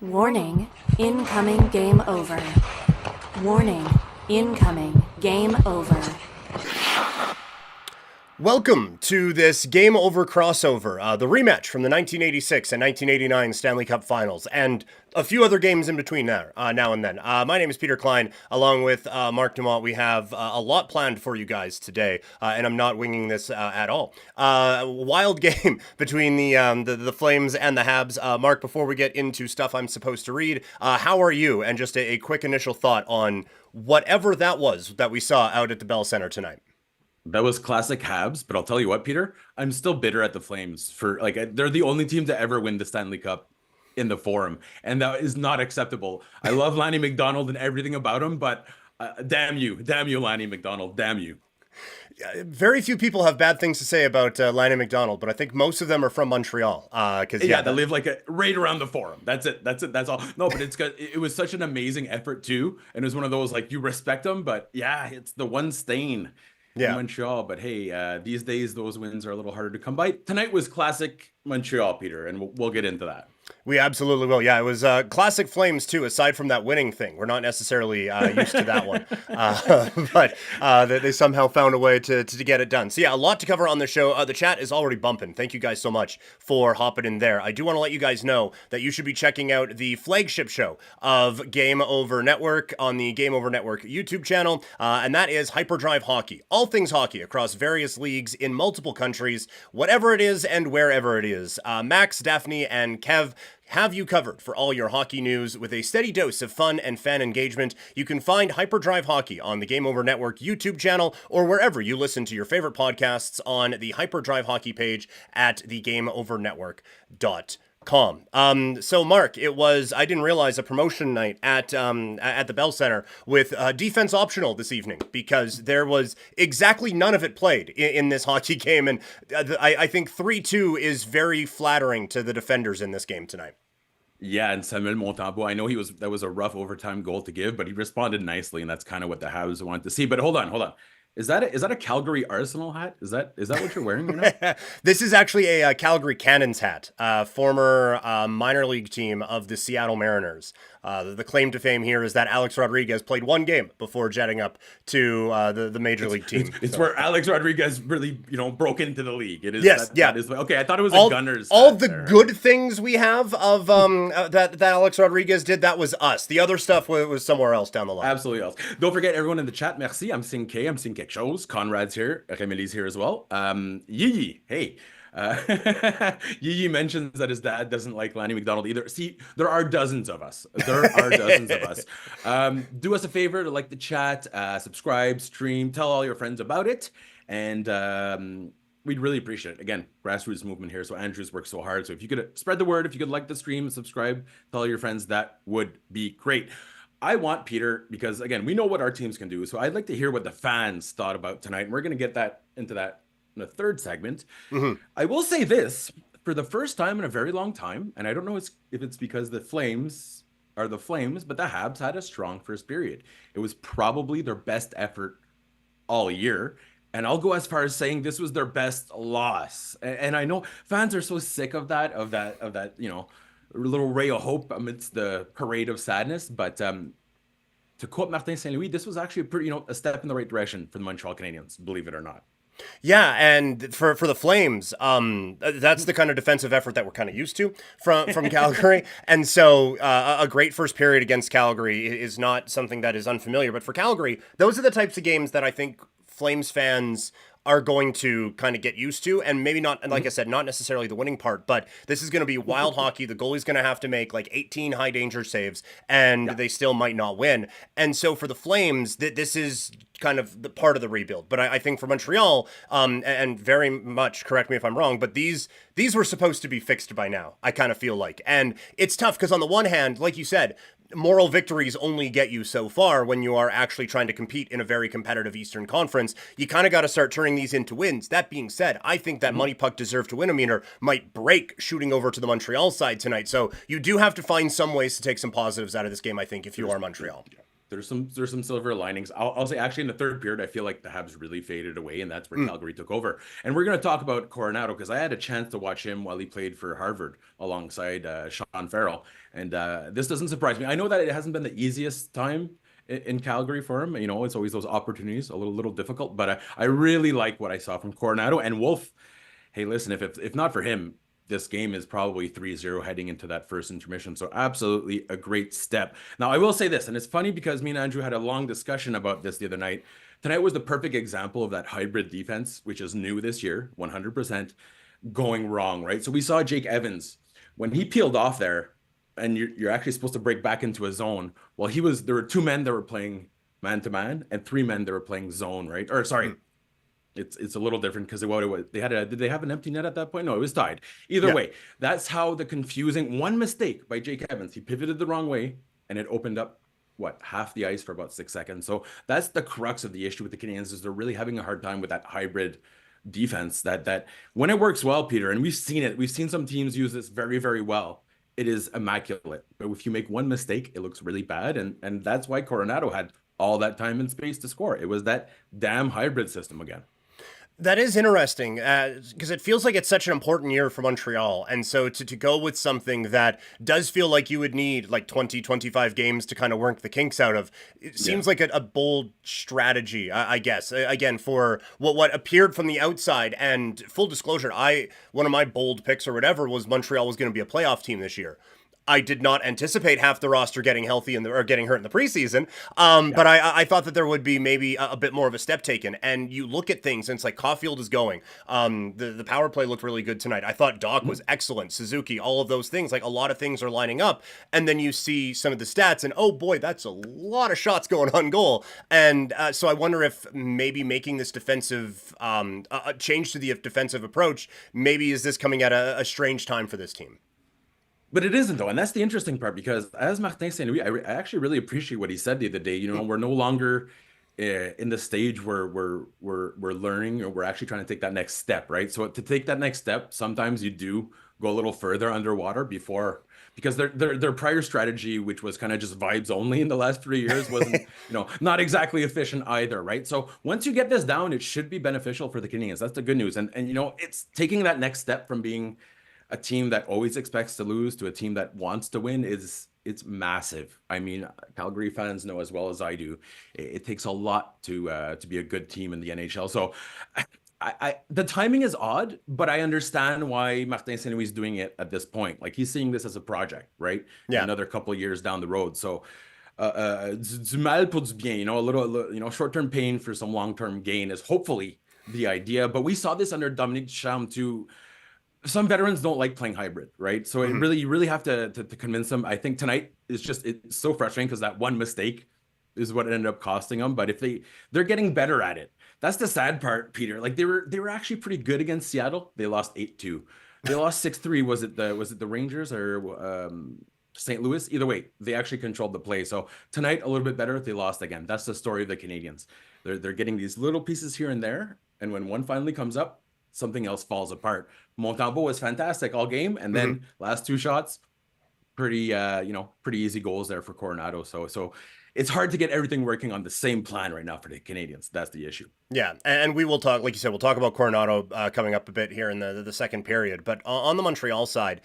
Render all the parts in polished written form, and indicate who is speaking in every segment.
Speaker 1: Warning, incoming game over. Warning, incoming game over.
Speaker 2: Welcome to this Game Over crossover, the rematch from the 1986 and 1989 Stanley Cup Finals, and a few other games in between there, now and then. My name is Peter Klein, along with Marc Dumont. We have a lot planned for you guys today, and I'm not winging this at all. Wild game between the Flames and the Habs. Marc, before we get into stuff I'm supposed to read, how are you? And just a quick initial thought on whatever that was that we saw out at the Bell Center tonight.
Speaker 3: That was classic Habs, but I'll tell you what, Peter, I'm still bitter at the Flames for they're the only team to ever win the Stanley Cup in the Forum, and that is not acceptable. I love Lanny McDonald and everything about him, but damn you, Lanny McDonald, damn you.
Speaker 2: Very few people have bad things to say about Lanny McDonald, but I think most of them are from Montreal.
Speaker 3: They live right around the Forum. That's it. That's all. No, but it was such an amazing effort too, and it was one of those you respect them, but yeah, it's the one stain. In Montreal, but hey, these days those wins are a little harder to come by. Tonight was classic Montreal, Peter, and we'll get into that.
Speaker 2: We absolutely will. Yeah, it was classic Flames too, aside from that winning thing. We're not necessarily used to that one. But they somehow found a way to get it done. So yeah, a lot to cover on the show. The chat is already bumping. Thank you guys so much for hopping in there. I do want to let you guys know that you should be checking out the flagship show of Game Over Network on the Game Over Network YouTube channel, and that is Hyperdrive Hockey. All things hockey across various leagues in multiple countries, whatever it is and wherever it is. Max, Daphne, and Kev have you covered for all your hockey news with a steady dose of fun and fan engagement. You can find Hyperdrive Hockey on the Game Over Network YouTube channel or wherever you listen to your favorite podcasts on the Hyperdrive Hockey page at thegameovernetwork.com. So Marc, it was, I didn't realize, a promotion night at the Bell Center with defense optional this evening, because there was exactly none of it played in this hockey game, and I think 3-2 is very flattering to the defenders in this game tonight.
Speaker 3: Yeah, and Samuel Montembeault, I know that was a rough overtime goal to give, but he responded nicely, and that's kind of what the Habs wanted to see. But hold on. Is that a Calgary Arsenal hat? Is that what you're wearing right now?
Speaker 2: This is actually a Calgary Cannons hat, former minor league team of the Seattle Mariners. The claim to fame here is that Alex Rodriguez played one game before jetting up to the major league team.
Speaker 3: It's where Alex Rodriguez really, broke into the league. It is.
Speaker 2: Yes,
Speaker 3: that is, okay, I thought it was
Speaker 2: all,
Speaker 3: a Gunners.
Speaker 2: All the good things we have of that Alex Rodriguez did, that was us. The other stuff was somewhere else down the line.
Speaker 3: Absolutely else. Don't forget everyone in the chat. Merci. I'm seeing K. I'm seeing quelque chose. Conrad's here. Remilly's here as well. Yee. Hey. Yee mentions that his dad doesn't like Lanny McDonald either. See, there are dozens of us. Do us a favor to like the chat, subscribe, stream, tell all your friends about it, and we'd really appreciate it. Again, grassroots movement here, so Andrew's worked so hard. So if you could spread the word, if you could like the stream, subscribe, tell all your friends, that would be great. I want Peter, because again, we know what our teams can do, so I'd like to hear what the fans thought about tonight, and we're going to get into that in the third segment. I will say this, for the first time in a very long time, and I don't know if it's because the Flames are the Flames, but the Habs had a strong first period. It was probably their best effort all year, and I'll go as far as saying this was their best loss. And I know fans are so sick of that little ray of hope amidst the parade of sadness, but to quote Martin St. Louis, this was actually a step in the right direction for the Montreal Canadiens, believe it or not.
Speaker 2: Yeah, and for the Flames, that's the kind of defensive effort that we're kind of used to from Calgary. And so a great first period against Calgary is not something that is unfamiliar. But for Calgary, those are the types of games that I think Flames fans are going to kind of get used to, and maybe not, like I said, not necessarily the winning part, but this is going to be wild hockey. The goalie's going to have to make 18 high danger saves, and they still might not win. And so for the Flames, this is kind of the part of the rebuild. But I think for Montreal, and very much, correct me if I'm wrong, but these were supposed to be fixed by now, I kind of feel like. And it's tough because on the one hand, like you said, moral victories only get you so far when you are actually trying to compete in a very competitive Eastern Conference. You kind of got to start turning these into wins. That being said, I think that Money Puck deserve to win meter might break shooting over to the Montreal side tonight. So you do have to find some ways to take some positives out of this game, I think, if you are Montreal.
Speaker 3: there's some silver linings. I'll say actually in the third period, I feel like the Habs really faded away, and that's where Calgary took over. And we're going to talk about Coronado because I had a chance to watch him while he played for Harvard alongside Sean Farrell. And this doesn't surprise me. I know that it hasn't been the easiest time in Calgary for him. You know, it's always those opportunities, a little difficult. But I really like what I saw from Coronado and Wolf. Hey, listen, if not for him, this game is probably 3-0 heading into that first intermission. So absolutely a great step. Now, I will say this, and it's funny because me and Andrew had a long discussion about this the other night. Tonight was the perfect example of that hybrid defense, which is new this year, 100% going wrong, right? So we saw Jake Evans, when he peeled off there, and you're actually supposed to break back into a zone. Well, there were 2 men that were playing man-to-man and 3 men that were playing zone, right? Or sorry, it's a little different because did they have an empty net at that point? No, it was tied. Either way, that's how the confusing one mistake by Jake Evans. He pivoted the wrong way and it opened up half the ice for about 6 seconds. So that's the crux of the issue with the Canadiens is they're really having a hard time with that hybrid defense that when it works well, Peter, and we've seen it. We've seen some teams use this very, very well. It is immaculate. But if you make one mistake, it looks really bad. And that's why Coronado had all that time and space to score. It was that damn hybrid system again.
Speaker 2: That is interesting because it feels like it's such an important year for Montreal. And so to go with something that does feel like you would need like 20, 25 games to kind of work the kinks out of, it seems like a bold strategy, I guess, again, for what appeared from the outside. And full disclosure, one of my bold picks or whatever was Montreal was going to be a playoff team this year. I did not anticipate half the roster getting healthy or getting hurt in the preseason. But I thought that there would be maybe a bit more of a step taken. And you look at things, and it's like Caulfield is going. The power play looked really good tonight. I thought Doc was excellent. Suzuki, all of those things. Like a lot of things are lining up. And then you see some of the stats, and oh boy, that's a lot of shots going on goal. And so I wonder if maybe making this defensive a change to the defensive approach, maybe is this coming at a strange time for this team.
Speaker 3: But it isn't though, and that's the interesting part because as Martin Saint Louis, I actually really appreciate what he said the other day. You know, we're no longer in the stage where we're learning or we're actually trying to take that next step, right? So to take that next step, sometimes you do go a little further underwater because their prior strategy, which was kind of just vibes only in the last 3 years, wasn't not exactly efficient either, right? So once you get this down, it should be beneficial for the Canadiens. That's the good news, and it's taking that next step from being a team that always expects to lose to a team that wants to win it's massive. I mean, Calgary fans know as well as I do, it takes a lot to be a good team in the NHL. So the timing is odd, but I understand why Martin Saint Louis is doing it at this point. Like he's seeing this as a project, right? Yeah. Another couple of years down the road. So du mal pour du bien, a little short-term pain for some long-term gain is hopefully the idea. But we saw this under Dominique Ducharme too. Some veterans don't like playing hybrid, right? So you really have to convince them. I think tonight it's so frustrating because that one mistake is what ended up costing them. But if they're getting better at it, that's the sad part, Peter. Like they were actually pretty good against Seattle. They lost 8-2. They lost 6-3. Was it the Rangers or St. Louis? Either way, they actually controlled the play. So tonight a little bit better. They lost again. That's the story of the Canadiens. They're getting these little pieces here and there, and when one finally comes up, something else falls apart. Montembeault was fantastic all game, and then last 2 shots, pretty easy goals there for Coronado. So it's hard to get everything working on the same plan right now for the Canadiens. That's the issue.
Speaker 2: Yeah, and we will talk, like you said, we'll talk about Coronado coming up a bit here in the second period. But on the Montreal side,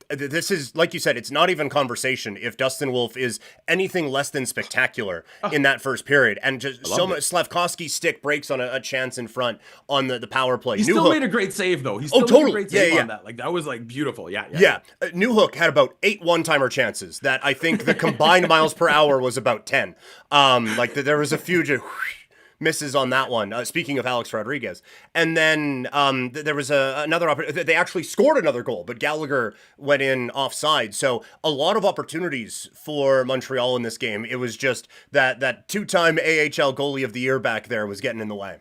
Speaker 2: this is, like you said, it's not even conversation if Dustin Wolf is anything less than spectacular in that first period. And just so much, Slavkovsky's stick breaks on a chance in front on the power play.
Speaker 3: He still made a great save, though. He still made a great save on that. Like, that was, like, beautiful. Yeah.
Speaker 2: Newhook had about 8 one-timer chances that I think the combined miles per hour was about 10. There was a few just misses on that one. Speaking of Alex Rodriguez. And then there was another opportunity. They actually scored another goal, but Gallagher went in offside. So a lot of opportunities for Montreal in this game. It was just that 2-time AHL goalie of the year back there was getting in the way.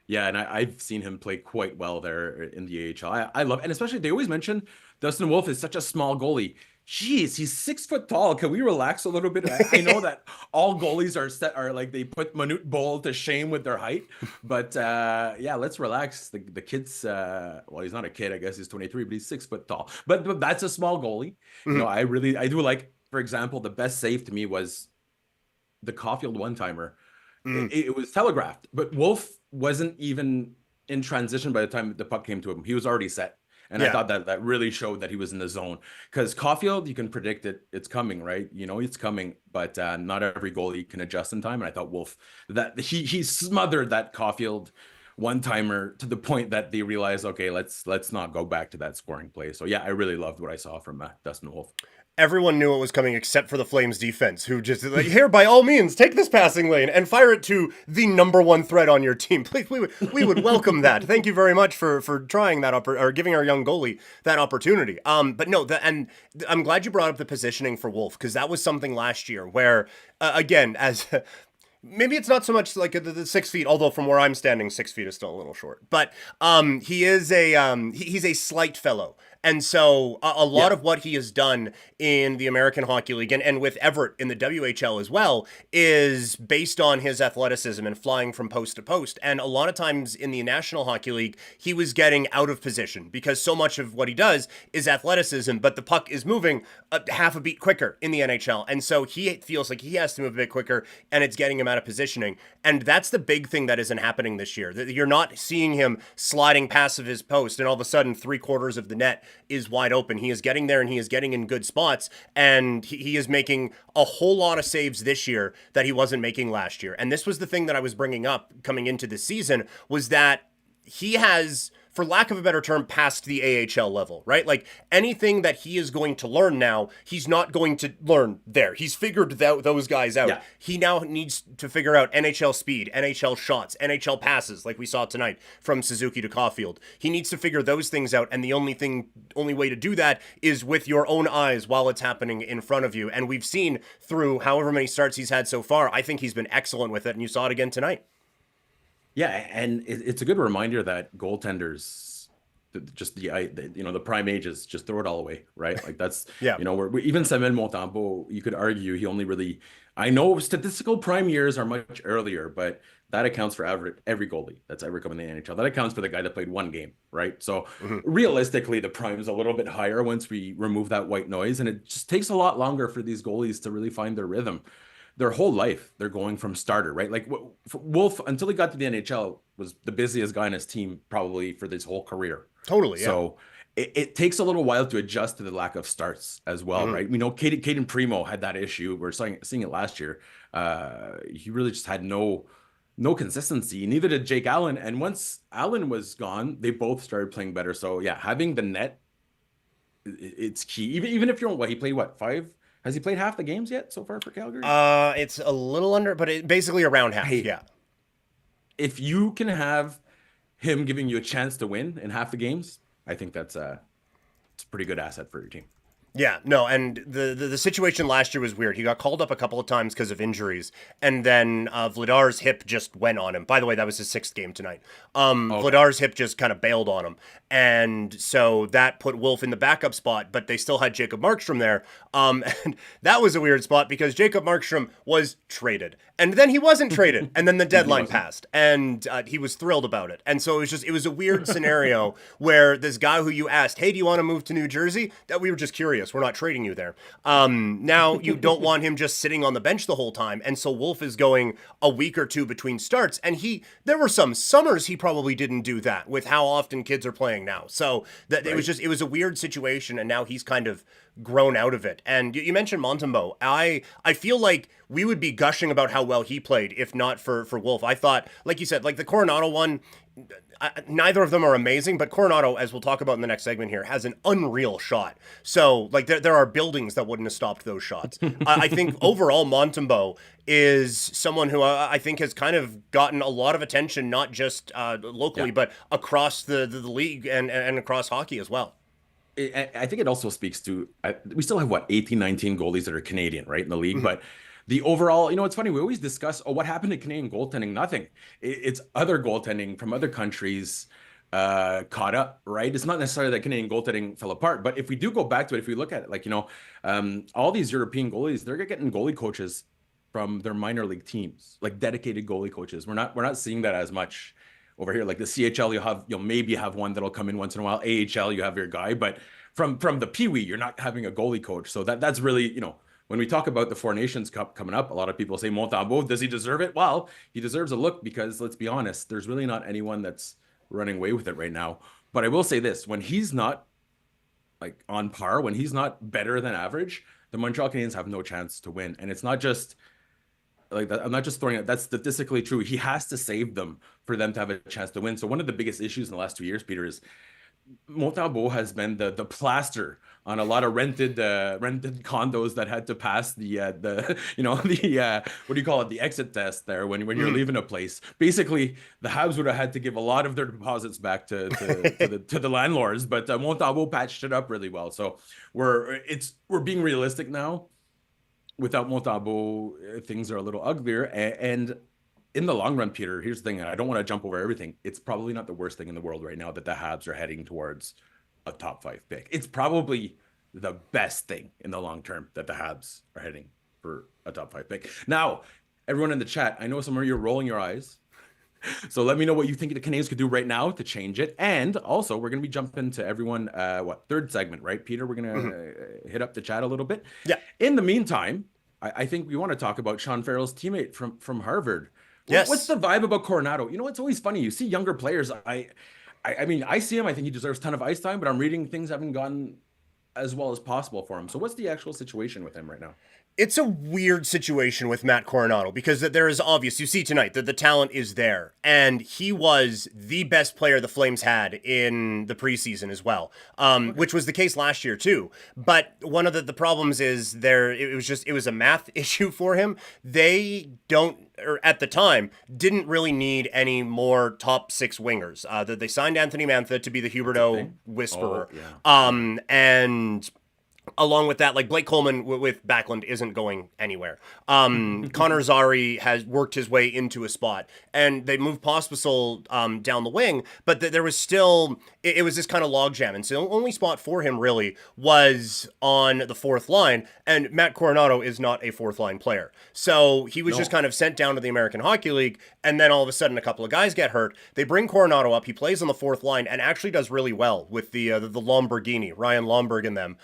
Speaker 3: Yeah, and I've seen him play quite well there in the AHL. I love, and especially they always mention Dustin Wolf is such a small goalie. Jeez, he's 6 foot tall. Can we relax a little bit? I know that all goalies are like they put Manute Bol to shame with their height, but let's relax. The kid's well, he's not a kid, I guess he's 23, but he's 6 foot tall. But that's a small goalie. I do like, for example, the best save to me was the Caulfield one-timer, it was telegraphed, but Wolf wasn't even in transition by the time the puck came to him. He was already set. And I thought that really showed that he was in the zone, because Caulfield, you can predict it's coming, right? You know, it's coming, but not every goalie can adjust in time. And I thought Wolf, that he smothered that Caulfield one-timer to the point that they realized, okay, let's not go back to that scoring play. So yeah, I really loved what I saw from Dustin Wolf.
Speaker 2: Everyone knew it was coming except for the Flames defense, who just like, here, by all means, take this passing lane and fire it to the number one threat on your team. Please, we would welcome that. Thank you very much for trying that or giving our young goalie that opportunity. But no, and I'm glad you brought up the positioning for Wolf, because that was something last year where, again, as maybe it's not so much like the 6 feet, although from where I'm standing, 6 feet is still a little short. But he is he's a slight fellow. And so a lot of what he has done in the American Hockey League and with Everett in the WHL as well is based on his athleticism and flying from post to post. And a lot of times in the National Hockey League, he was getting out of position because so much of what he does is athleticism, but the puck is moving half a beat quicker in the NHL. And so he feels like he has to move a bit quicker, and it's getting him out of positioning. And that's the big thing that isn't happening this year. You're not seeing him sliding past of his post and all of a sudden 3/4 of the net is wide open. He is getting there and he is getting in good spots, and he is making a whole lot of saves this year that he wasn't making last year. And this was the thing that I was bringing up coming into this season, was that he has, for lack of a better term, past the AHL level, right? Like anything that he is going to learn now, he's not going to learn there. He's figured those guys out. Yeah. He now needs to figure out NHL speed, NHL shots, NHL passes, like we saw tonight from Suzuki to Caulfield. He needs to figure those things out, and the only way to do that is with your own eyes while it's happening in front of you. And we've seen through however many starts he's had so far, I think he's been excellent with it, and you saw it again tonight.
Speaker 3: Yeah, and it's a good reminder that goaltenders, just the prime ages, just throw it all away, right? Like that's we're even Samuel Montembeault, you could argue he only really, I know statistical prime years are much earlier, but that accounts for every goalie that's ever come in the NHL. That accounts for the guy that played one game, right? So realistically, the prime is a little bit higher once we remove that white noise, and it just takes a lot longer for these goalies to really find their rhythm. Their whole life, they're going from starter, right? Like Wolf, until he got to the NHL, was the busiest guy on his team probably for this whole career.
Speaker 2: Totally, yeah.
Speaker 3: So it takes a little while to adjust to the lack of starts as well, right? We know Caden Primo had that issue. We're seeing it last year. He really just had no consistency. Neither did Jake Allen. And once Allen was gone, they both started playing better. So yeah, having the net, it's key. Even if you're he played 5? Has he played half the games yet so far for Calgary?
Speaker 2: It's a little under, but basically around half. Yeah.
Speaker 3: If you can have him giving you a chance to win in half the games, I think it's a pretty good asset for your team.
Speaker 2: Yeah, no, and the situation last year was weird. He got called up a couple of times because of injuries, and then Vladar's hip just went on him. By the way, that was his 6th game tonight. Vladar's hip just kind of bailed on him, and so that put Wolf in the backup spot, but they still had Jacob Markstrom there, and that was a weird spot because Jacob Markstrom was traded, and then he wasn't traded, and then the deadline passed, and he was thrilled about it, and so it was a weird scenario where this guy who you asked, hey, do you want to move to New Jersey? That we were just curious. We're not trading you there. Now you don't want him just sitting on the bench the whole time. And so Wolf is going a week or two between starts. And there were some summers he probably didn't do that with how often kids are playing now. So that it was a weird situation. And now he's kind of grown out of it. And you mentioned Montembeault. I feel like we would be gushing about how well he played if not for Wolf. I thought, like you said, like the Coronado one, neither of them are amazing, but Coronado, as we'll talk about in the next segment here, has an unreal shot. So, like, there are buildings that wouldn't have stopped those shots. I think overall, Montembeault is someone who I think has kind of gotten a lot of attention, not just locally, but across the league and across hockey as well.
Speaker 3: I think it also speaks to, we still have 18, 19 goalies that are Canadian, right, in the league, but the overall, it's funny, we always discuss, what happened to Canadian goaltending? Nothing. It's other goaltending from other countries caught up, right? It's not necessarily that Canadian goaltending fell apart, but if we do go back to it, if we look at it, like, all these European goalies, they're getting goalie coaches from their minor league teams, like dedicated goalie coaches. We're not seeing that as much over here. Like the CHL, you'll maybe have one that'll come in once in a while. AHL, you have your guy, but from the Pee Wee, you're not having a goalie coach. So that's really, when we talk about the Four Nations Cup coming up, a lot of people say Montembeault, does he deserve it? Well, he deserves a look because let's be honest, there's really not anyone that's running away with it right now. But I will say this, when he's not like on par, when he's not better than average, the Montreal Canadiens have no chance to win. And it's not just like that. I'm not just throwing it. That's statistically true. He has to save them for them to have a chance to win. So one of the biggest issues in the last 2 years, Peter, is Montembeault has been the plaster on a lot of rented condos that had to pass the what do you call it, the exit test there when you're leaving a place. Basically, the Habs would have had to give a lot of their deposits back to the landlords, but Montembeault patched it up really well. So we're being realistic now. Without Montembeault, things are a little uglier. And in the long run, Peter, here's the thing, and I don't want to jump over everything. It's probably not the worst thing in the world right now that the Habs are heading towards a top 5 pick. It's probably the best thing in the long term that the Habs are heading for a top 5 pick. Now, everyone in the chat, I know some of you are rolling your eyes. So let me know what you think the Canadiens could do right now to change it. And also, we're going to be jumping to everyone, third segment, right, Peter? We're going to hit up the chat a little bit.
Speaker 2: Yeah.
Speaker 3: In the meantime, I think we want to talk about Sean Farrell's teammate from Harvard.
Speaker 2: Yes.
Speaker 3: What's the vibe about Coronado? You know, it's always funny. You see younger players. I mean, I see him. I think he deserves a ton of ice time, but I'm reading things haven't gone as well as possible for him. So what's the actual situation with him right now?
Speaker 2: It's a weird situation with Matt Coronado because there is obvious, you see tonight that the talent is there, and he was the best player the Flames had in the preseason as well, which was the case last year too. But one of the problems is it was a math issue for him. They don't, or at the time, didn't really need any more top 6 wingers. They signed Anthony Mantha to be the Huberdeau whisperer.
Speaker 3: Oh, yeah.
Speaker 2: And along with that, like Blake Coleman with Backlund isn't going anywhere. Connor Zary has worked his way into a spot, and they moved Pospisil down the wing, but there was still, it was this kind of logjam, and so the only spot for him really was on the 4th line, and Matt Coronado is not a 4th line player. So he was just kind of sent down to the American Hockey League, and then all of a sudden a couple of guys get hurt. They bring Coronado up, he plays on the 4th line, and actually does really well with the Lomberghini, Ryan Lomberg and them.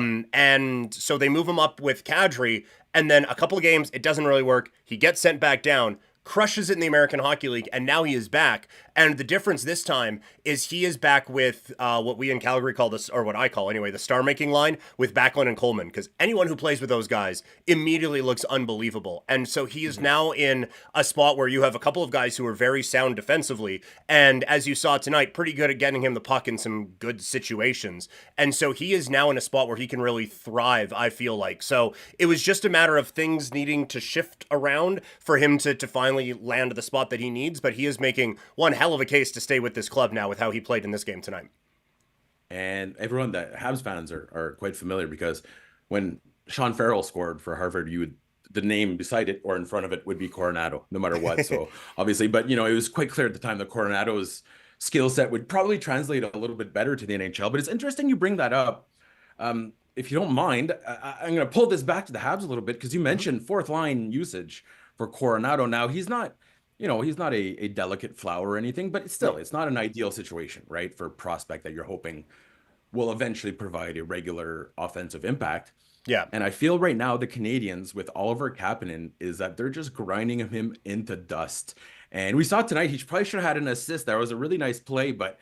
Speaker 2: And so they move him up with Kadri, and then a couple of games, it doesn't really work. He gets sent back down, crushes it in the American Hockey League, and now he is back. And the difference this time is he is back with what we in Calgary call this, or what I call anyway, the star-making line with Backlund and Coleman, because anyone who plays with those guys immediately looks unbelievable. And so he is now in a spot where you have a couple of guys who are very sound defensively, and as you saw tonight, pretty good at getting him the puck in some good situations. And so he is now in a spot where he can really thrive, I feel like. So it was just a matter of things needing to shift around for him to finally land the spot that he needs, but he is making one hell of a case to stay with this club now with how he played in this game tonight.
Speaker 3: And everyone that Habs fans are quite familiar, because when Sean Farrell scored for Harvard, the name beside it or in front of it would be Coronado, no matter what. So obviously, but it was quite clear at the time that Coronado's skill set would probably translate a little bit better to the NHL. But it's interesting you bring that up. If you don't mind, I'm going to pull this back to the Habs a little bit, because you mentioned 4th line usage for Coronado. Now, he's not a delicate flower or anything, but still, it's not an ideal situation, right? For a prospect that you're hoping will eventually provide a regular offensive impact.
Speaker 2: Yeah.
Speaker 3: And I feel right now the Canadiens with Oliver Kapanen is that they're just grinding him into dust. And we saw tonight, he probably should have had an assist. That was a really nice play, but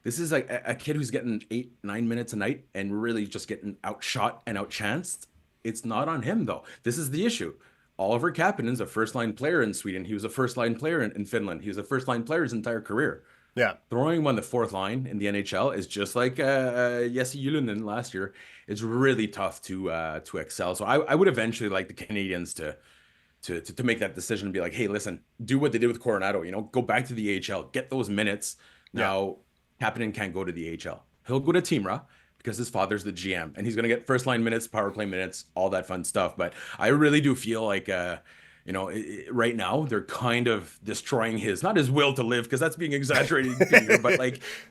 Speaker 3: this is like a kid who's getting 8-9 minutes a night and really just getting outshot and outchanced. It's not on him, though. This is the issue. Oliver Kapanen's a first-line player in Sweden. He was a first-line player in Finland. He was a first-line player his entire career.
Speaker 2: Yeah.
Speaker 3: Throwing him on the 4th line in the NHL is just like Jesse Ylönen last year. It's really tough to excel. So I would eventually like the Canadiens to make that decision and be like, hey, listen, do what they did with Coronado. Go back to the AHL, get those minutes. Now, Kapanen can't go to the AHL. He'll go to Teamra, because his father's the GM, and he's going to get first-line minutes, power play minutes, all that fun stuff. But I really do feel like, right now they're kind of destroying not his will to live, because that's being exaggerated, Peter, but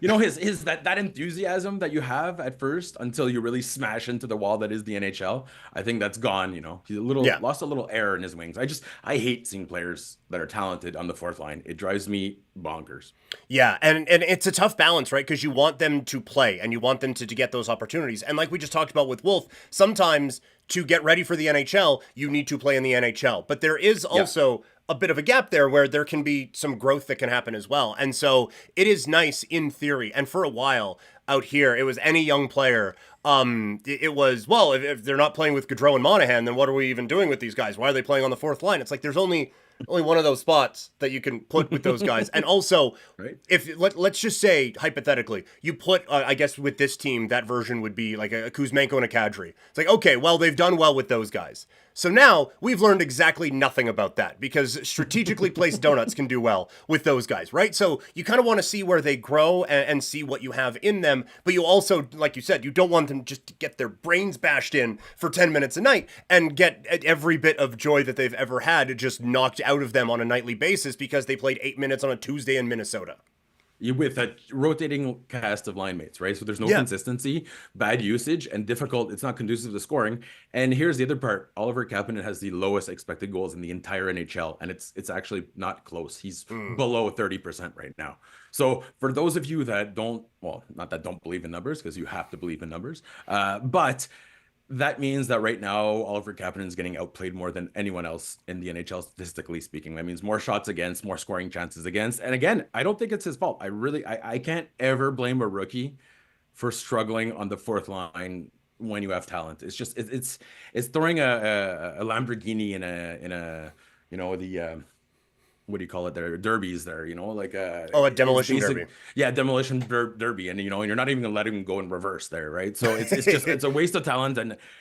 Speaker 3: his that enthusiasm that you have at first until you really smash into the wall that is the NHL. I think that's gone. He's lost a little air in his wings. I hate seeing players that are talented on the fourth line. It drives me bonkers.
Speaker 2: Yeah, and it's a tough balance, right? Because you want them to play and you want them to get those opportunities. And like we just talked about with Wolf, sometimes to get ready for the NHL, you need to play in the NHL. But there is also a bit of a gap there where there can be some growth that can happen as well. And so it is nice in theory. And for a while out here, it was any young player. It was, well, if they're not playing with Gaudreau and Monahan, then what are we even doing with these guys? Why are they playing on the fourth line? It's like there's only one of those spots that you can put with those guys. And also,
Speaker 3: right.
Speaker 2: if let's just say, hypothetically, you put, I guess with this team, that version would be like a Kuzmenko and a Kadri. It's like, okay, well, they've done well with those guys. So now we've learned exactly nothing about that because strategically placed donuts can do well with those guys, right? So you kind of want to see where they grow and see what you have in them. But you also, like you said, you don't want them just to get their brains bashed in for 10 minutes a night and get every bit of joy that they've ever had just knocked out of them on a nightly basis because they played 8 minutes on a Tuesday in Minnesota.
Speaker 3: With a rotating cast of line mates, right? So there's no consistency, bad usage, and difficult. It's not conducive to scoring. And here's the other part. Oliver Kapanen has the lowest expected goals in the entire NHL, and it's actually not close. He's below 30% right now. So for those of you that don't, well, not that don't believe in numbers, because you have to believe in numbers, but that means that right now Oliver Kapanen is getting outplayed more than anyone else in the NHL, statistically speaking. That means more shots against, more scoring chances against. And again, I don't think it's his fault. I can't ever blame a rookie for struggling on the fourth line when you have talent. It's just it's throwing a Lamborghini in a you know, the what do you call it there, derbies there, you know, like a
Speaker 2: demolition derby.
Speaker 3: Yeah, demolition derby, and you know, and you're not even gonna let him go in reverse there, right? So it's just it's a waste of talent.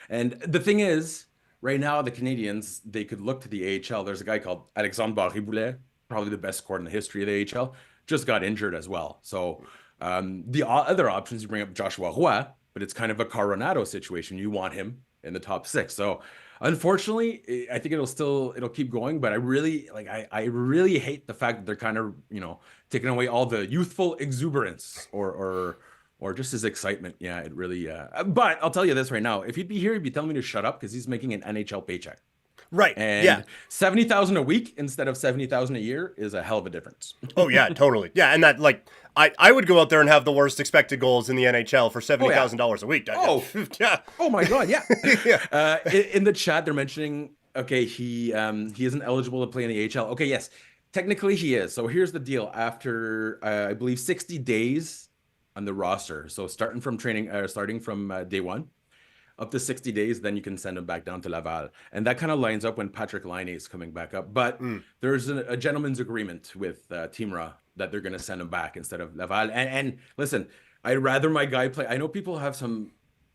Speaker 3: And the thing is, right now the Canadiens, they could look to the AHL. There's a guy called Alexandre Barré-Boulet, probably the best scorer in the history of the AHL, just got injured as well. So the other options, you bring up Joshua Roy, but it's kind of a Coronado situation. You want him in the top six. So unfortunately, I think it'll keep going, but I really hate the fact that they're kind of, you know, taking away all the youthful exuberance or just his excitement. Yeah, it really, but I'll tell you this right now, if he'd be here, he'd be telling me to shut up because he's making an NHL paycheck.
Speaker 2: Right.
Speaker 3: And 70,000 a week instead of 70,000 a year is a hell of a difference.
Speaker 2: Oh yeah, totally. Yeah. And that, like, I would go out there and have the worst expected goals in the NHL for $70,000 a week.
Speaker 3: Oh,
Speaker 2: yeah.
Speaker 3: Oh my God. Yeah.
Speaker 2: Yeah.
Speaker 3: In the chat, they're mentioning, okay, he isn't eligible to play in the AHL. Okay. Yes, technically he is. So here's the deal. After, I believe 60 days on the roster. So starting from day one, up to 60 days, then you can send him back down to Laval. And that kind of lines up when Patrick Laine is coming back up. But there's a gentleman's agreement with Teamra that they're going to send him back instead of Laval. And listen, I'd rather my guy play. I know people have some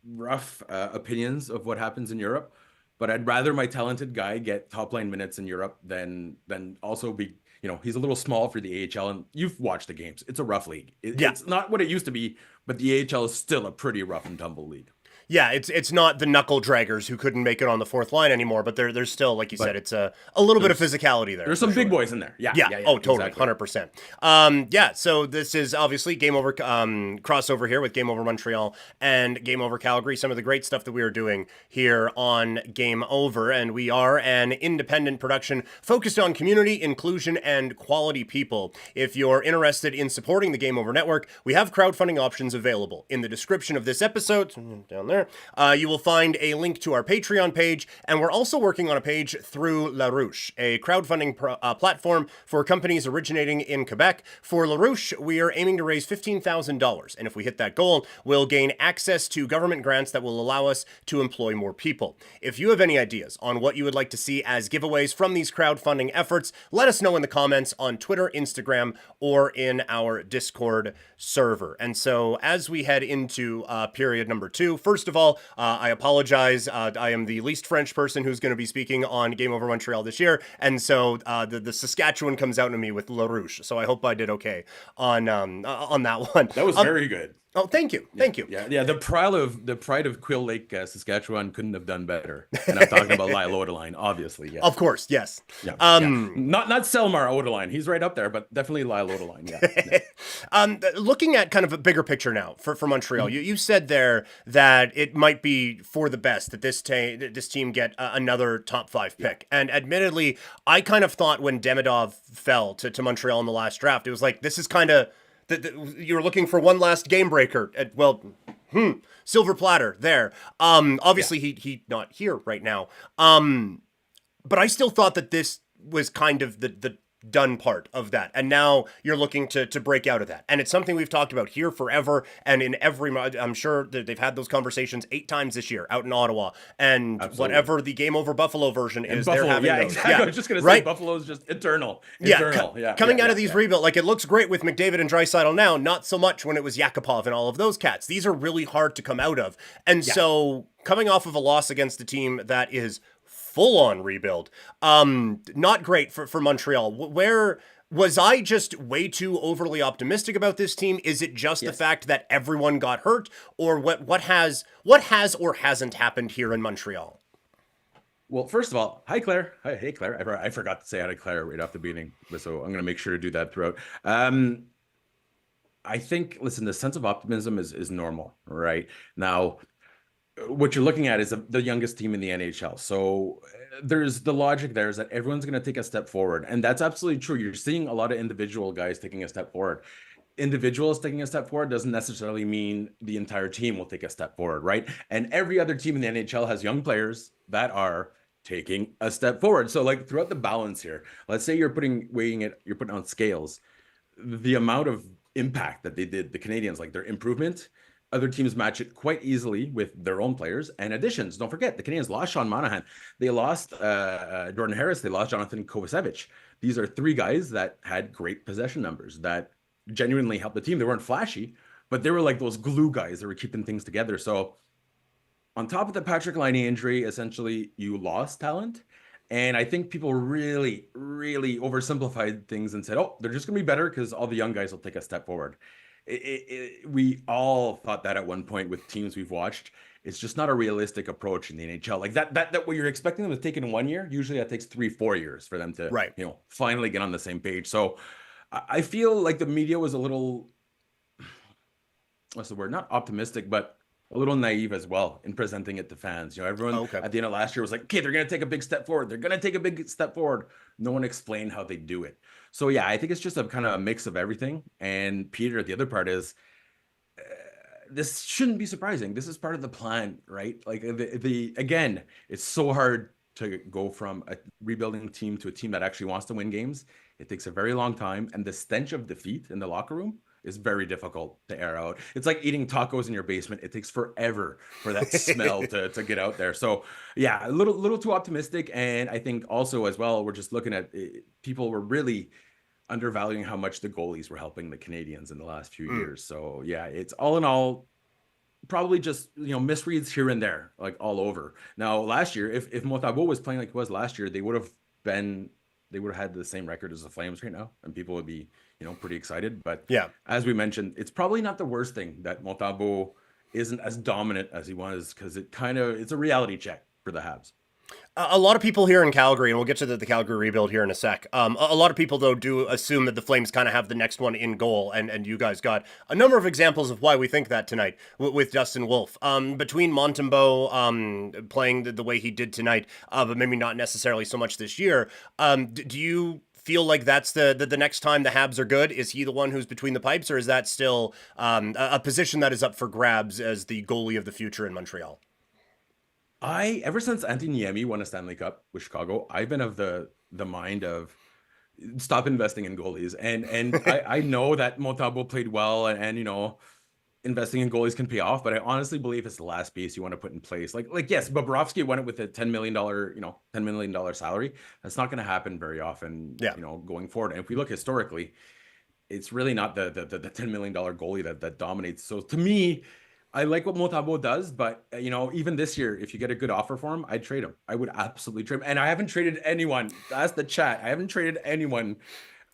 Speaker 3: rough opinions of what happens in Europe, but I'd rather my talented guy get top line minutes in Europe than also be, you know, he's a little small for the AHL. And you've watched the games. It's a rough league. It's not what it used to be, but the AHL is still a pretty rough and tumble league.
Speaker 2: Yeah, it's not the knuckle draggers who couldn't make it on the fourth line anymore, but there's still, like you said, it's a little bit of physicality there.
Speaker 3: There's some big boys in there. Yeah.
Speaker 2: Oh, totally.
Speaker 3: Exactly.
Speaker 2: 100%. So this is obviously Game Over crossover here with Game Over Montreal and Game Over Calgary. Some of the great stuff that we are doing here on Game Over, and we are an independent production focused on community, inclusion, and quality people. If you're interested in supporting the Game Over Network, we have crowdfunding options available. In the description of this episode, down there, you will find a link to our Patreon page, and we're also working on a page through LaRouche, a crowdfunding platform for companies originating in Quebec. For LaRouche, we are aiming to raise $15,000, and if we hit that goal, we'll gain access to government grants that will allow us to employ more people. If you have any ideas on what you would like to see as giveaways from these crowdfunding efforts, let us know in the comments on Twitter, Instagram, or in our Discord server. And so as we head into period number 2, first of all, I apologize. I am the least French person who's going to be speaking on Game Over Montreal this year, and so the Saskatchewan comes out to me with LaRouche. So I hope I did okay on that one.
Speaker 3: That was very good.
Speaker 2: Oh, thank you. Thank you.
Speaker 3: Yeah. The pride of Quill Lake, Saskatchewan couldn't have done better. And I'm talking about Lyle Odeline, obviously. Yes.
Speaker 2: Of course, yes.
Speaker 3: Yeah. Not Selmar Odeline. He's right up there, but definitely Lyle Odeline. Yeah.
Speaker 2: Looking at kind of a bigger picture now for Montreal, you said there that it might be for the best that this team get another top 5 pick. And admittedly, I kind of thought when Demidov fell to Montreal in the last draft, it was like, this is kind of you're looking for one last game breaker. Silver platter there. Obviously he not here right now. But I still thought that this was kind of the done part of that. And now you're looking to break out of that. And it's something we've talked about here forever. And in every, I'm sure that they've had those conversations 8 times this year out in Ottawa. And whatever the Game Over Buffalo version is,
Speaker 3: Buffalo,
Speaker 2: they're having those.
Speaker 3: Exactly. I was just going to say Buffalo's just eternal. Coming out of these rebuild, like it looks great with McDavid and Draisaitl now, not so much when it was Yakupov and all of those cats. These are really hard to come out of. And so coming off of a loss against a team that is full-on rebuild. Not great for Montreal. Where was I just way too overly optimistic about this team? Is it just the fact that everyone got hurt, or what has or hasn't happened here in Montreal? Well, first of all, hi Claire. Hey Claire. I forgot to say hi to Claire right off the beginning, so I'm going to make sure to do that throughout. I think, listen, the sense of optimism is normal, right? Now, what you're looking at is the youngest team in the NHL. So there's the logic there is that everyone's going to take a step forward. And that's absolutely true. You're seeing a lot of individual guys taking a step forward. Individuals taking a step forward doesn't necessarily mean the entire team will take a step forward, right? And every other team in the NHL has young players that are taking a step forward. So like throughout the balance here, let's say you're putting on scales, the amount of impact that they did, the Canadiens, like their improvement, other teams match it quite easily with their own players and additions. Don't forget, the Canadiens lost Sean Monahan. They lost Jordan Harris. They lost Jonathan Kovacevic. These are 3 guys that had great possession numbers that genuinely helped the team. They weren't flashy, but they were like those glue guys that were keeping things together. So on top of the Patrick Laine injury, essentially you lost talent. And I think people really, really oversimplified things and said, oh, they're just going to be better because all the young guys will take a step forward. We all thought that at one point with teams we've watched. It's just not a realistic approach in the NHL. Like that what you're expecting them to take in 1 year, usually that takes 3-4 years for them to finally get on the same page. So I feel like the media was a little, what's the word? Not optimistic, but a little naive as well in presenting it to fans. Everyone at the end of last year was like, okay, they're going to take a big step forward. They're going to take a big step forward. No one explained how they do it. So yeah, I think it's just a kind of a mix of everything. And Peter, the other part is, this shouldn't be surprising. This is part of the plan, right? Like again, it's so hard to go from a rebuilding team to a team that actually wants to win games. It takes a very long time. And the stench of defeat in the locker room is very difficult to air out. It's like eating tacos in your basement. It takes forever for that smell to get out there. So yeah, a little too optimistic. And I think also as well, we're just looking at people were really undervaluing how much the goalies were helping the Canadiens in the last few years. So yeah, it's all in all probably just, misreads here and there, like all over. Now, last year, if Montembeault was playing like he was last year, they would have had the same record as the Flames right now, and people would be, pretty excited. But yeah, as we mentioned, it's probably not the worst thing that Montembeault isn't as dominant as he was, because it's a reality check for the Habs.
Speaker 2: A lot of people here in Calgary, and we'll get to the Calgary rebuild here in a sec. A lot of people, though, do assume that the Flames kind of have the next one in goal, and you guys got a number of examples of why we think that tonight with Dustin Wolf. Between Montembeault playing the way he did tonight, but maybe not necessarily so much this year, do you feel like that's the next time the Habs are good? Is he the one who's between the pipes, or is that still a position that is up for grabs as the goalie of the future in Montreal?
Speaker 3: Ever since Antti Niemi won a Stanley Cup with Chicago, I've been of the mind of stop investing in goalies. And I know that Montembeault played well, and investing in goalies can pay off, but I honestly believe it's the last piece you want to put in place. Like yes, Bobrovsky won it with a $10 million salary. That's not going to happen very often, going forward. And if we look historically, it's really not the $10 million goalie that dominates. So to me, I like what Montembeault does, but even this year, if you get a good offer for him, I'd trade him. I would absolutely trade him. And I haven't traded anyone. Ask the chat. I haven't traded anyone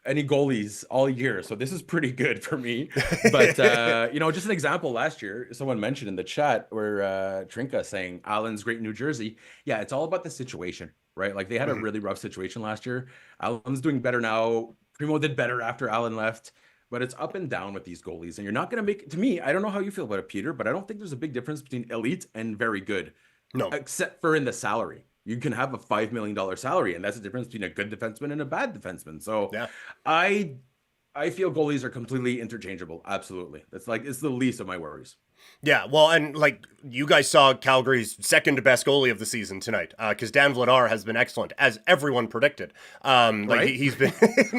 Speaker 3: any goalies all year, so this is pretty good for me. But just an example, last year, someone mentioned in the chat where Trinka saying Allen's great in New Jersey. Yeah, it's all about the situation, right? Like they had a really rough situation last year. Allen's doing better now. Primo did better after Allen left. But it's up and down with these goalies, and you're not going to make. To me, I don't know how you feel about it, Peter, but I don't think there's a big difference between elite and very good.
Speaker 2: No,
Speaker 3: except for in the salary. You can have a $5 million salary, and that's the difference between a good defenseman and a bad defenseman. So
Speaker 2: yeah.
Speaker 3: I feel goalies are completely interchangeable. Absolutely. It's the least of my worries.
Speaker 2: Yeah, well, and like you guys saw Calgary's second best goalie of the season tonight, because Dan Vladar has been excellent, as everyone predicted. Like
Speaker 3: Right?
Speaker 2: he's been.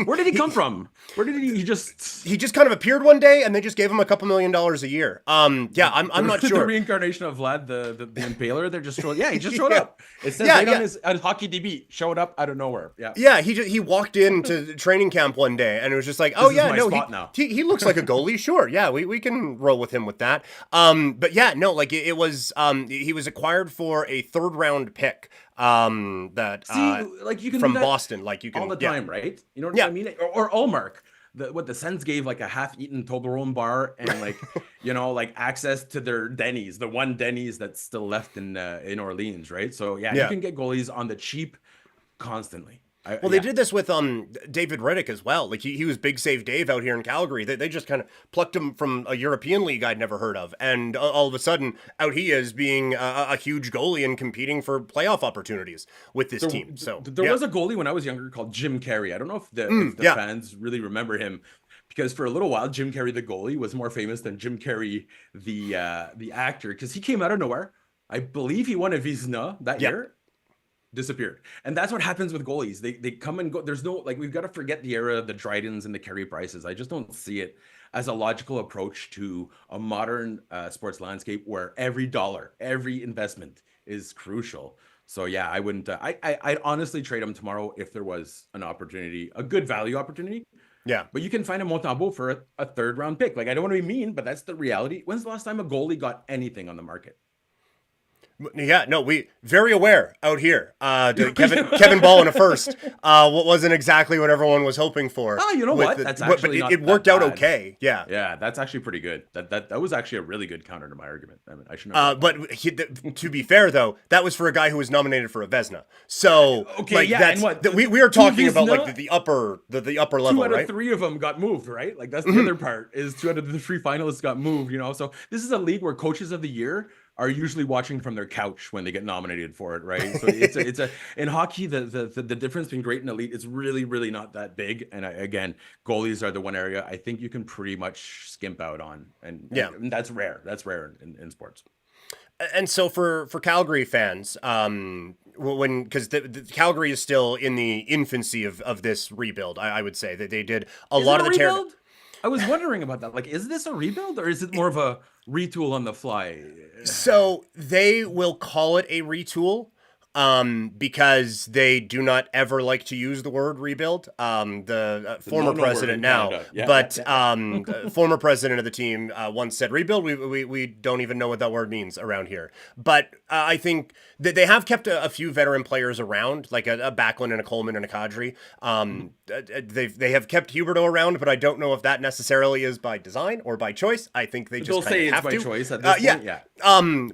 Speaker 3: Where did he come from? Where did he just?
Speaker 2: He just kind of appeared one day, and they just gave him a couple $1 million a year. Yeah, I'm not sure.
Speaker 3: The reincarnation of Vlad, the Impaler. They're just showing. Yeah, he just showed
Speaker 2: Yeah.
Speaker 3: up. It says on his hockey DB, showed up out of nowhere. Yeah.
Speaker 2: Yeah, he walked into training camp one day, and it was just like, oh
Speaker 3: This is
Speaker 2: yeah,
Speaker 3: my
Speaker 2: no,
Speaker 3: spot now.
Speaker 2: he looks like a goalie. Sure, yeah, we can roll with him with that. But yeah, no, like it was he was acquired for a 3rd round pick.
Speaker 3: Like you can
Speaker 2: from
Speaker 3: do that
Speaker 2: Boston, like you can
Speaker 3: all the time, right? You know what
Speaker 2: Yeah.
Speaker 3: I mean? Or Allmark. The Sens gave like a half-eaten Toblerone bar and like like access to their Denny's, the one Denny's that's still left in Orleans, right? So yeah, you can get goalies on the cheap constantly.
Speaker 2: They did this with David Riddick as well. Like he was Big Save Dave out here in Calgary. They just kind of plucked him from a European league I'd never heard of, and all of a sudden out he is being a huge goalie and competing for playoff opportunities with this team. So
Speaker 3: there was a goalie when I was younger called Jim Carrey. I don't know if the fans really remember him, because for a little while Jim Carrey the goalie was more famous than Jim Carrey the actor, because he came out of nowhere. I believe he won a Vizina that year. Disappeared. And that's what happens with goalies. They come and go. There's no, like, we've got to forget the era of the Drydens and the Carey Prices. I just don't see it as a logical approach to a modern sports landscape where every dollar, every investment is crucial. So yeah, I wouldn't, I'd honestly trade him tomorrow if there was an opportunity, a good value opportunity.
Speaker 2: Yeah.
Speaker 3: But you can find a Montembeault for a 3rd round pick. Like, I don't want to be mean, but that's the reality. When's the last time a goalie got anything on the market?
Speaker 2: Yeah, no, we very aware out here. Kevin Ball in a first. What wasn't exactly what everyone was hoping for.
Speaker 3: Oh, you know what? That's actually
Speaker 2: but it worked out okay. Yeah,
Speaker 3: yeah, that's actually pretty good. That was actually a really good counter to my argument. I mean, I should know.
Speaker 2: To be fair though, that was for a guy who was nominated for a Vezina. So
Speaker 3: okay,
Speaker 2: like,
Speaker 3: yeah,
Speaker 2: that's,
Speaker 3: and what?
Speaker 2: We are talking about
Speaker 3: Vizina,
Speaker 2: like the upper level,
Speaker 3: 2 out of
Speaker 2: right?
Speaker 3: 3 of them got moved, right? Like that's the other part, is 2 out of the 3 finalists got moved. So this is a league where coaches of the year are usually watching from their couch when they get nominated for it, right? So it's a in hockey, the difference between great and elite is really, really not that big. And again, goalies are the one area I think you can pretty much skimp out on, and that's rare. That's rare in sports.
Speaker 2: And so for Calgary fans, because the Calgary is still in the infancy of this rebuild, I would say that they did a lot of the
Speaker 3: rebuild? I was wondering about that. Like, is this a rebuild or is it more of a retool on the fly?
Speaker 2: So they will call it a retool, because they do not ever like to use the word rebuild. The former president now, former president of the team once said rebuild. We don't even know what that word means around here. But I think that they have kept a few veteran players around, like a Backlund and a Coleman and a Kadri. They have kept Huberdeau around, but I don't know if that necessarily is by design or by choice. I think they just
Speaker 3: say
Speaker 2: have
Speaker 3: it's
Speaker 2: to.
Speaker 3: by choice at this point. Yeah.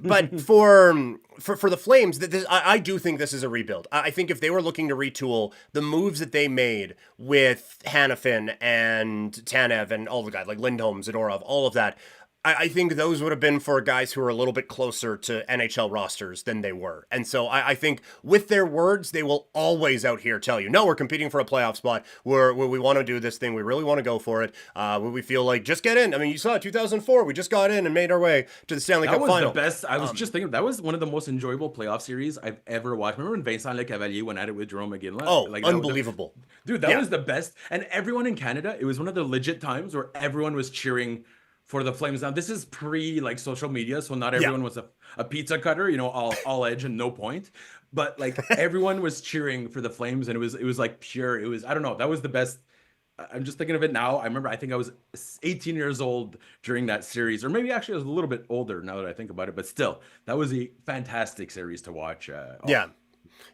Speaker 2: But for the Flames, I do think this is a rebuild. I think if they were looking to retool, the moves that they made with Hanifin and Tanev and all the guys like Lindholm, Zadorov, all of that, I think those would have been for guys who are a little bit closer to NHL rosters than they were. And so I think with their words, they will always out here tell you, no, we're competing for a playoff spot. We want to do this thing. We really want to go for it. We feel like just get in. I mean, you saw it, 2004. We just got in and made our way to the Stanley Cup final.
Speaker 3: That was the best. I was just thinking, that was one of the most enjoyable playoff series I've ever watched. Remember when Vincent Lecavalier went at it with Jerome McGinley?
Speaker 2: Oh, like, unbelievable.
Speaker 3: That was the best. And everyone in Canada, it was one of the legit times where everyone was cheering for the Flames. Now, this is pre like social media, so not everyone was a pizza cutter, all edge and no point. But like everyone was cheering for the Flames, and it was like pure. It was, I don't know, that was the best. I'm just thinking of it now. I remember, I think I was 18 years old during that series, or maybe actually I was a little bit older now that I think about it. But still, that was a fantastic series to watch.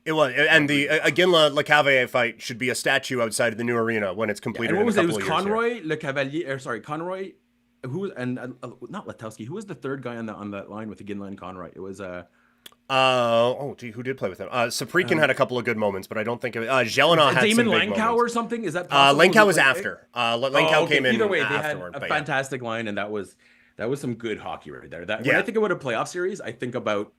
Speaker 2: It was, and the Aguinla Lecavalier fight should be a statue outside of the new arena when it's completed.
Speaker 3: And what was
Speaker 2: in
Speaker 3: it?
Speaker 2: a
Speaker 3: It was
Speaker 2: couple of years
Speaker 3: Conroy, Le Cavalier, or sorry, Conroy, who and not Letowski. Who was the third guy on that line with Ginla and Conroy? It was
Speaker 2: who did play with him? Saprikin had a couple of good moments, but I don't think of it. Jelena had
Speaker 3: Damon
Speaker 2: some big
Speaker 3: Langkow
Speaker 2: moments.
Speaker 3: or something. Is that possible?
Speaker 2: Langkow was after. Langkow came in
Speaker 3: Either way,
Speaker 2: afterward.
Speaker 3: they had a
Speaker 2: but yeah.
Speaker 3: fantastic line, and that was some good hockey right there. When
Speaker 2: Yeah.
Speaker 3: I think about a playoff series, I think about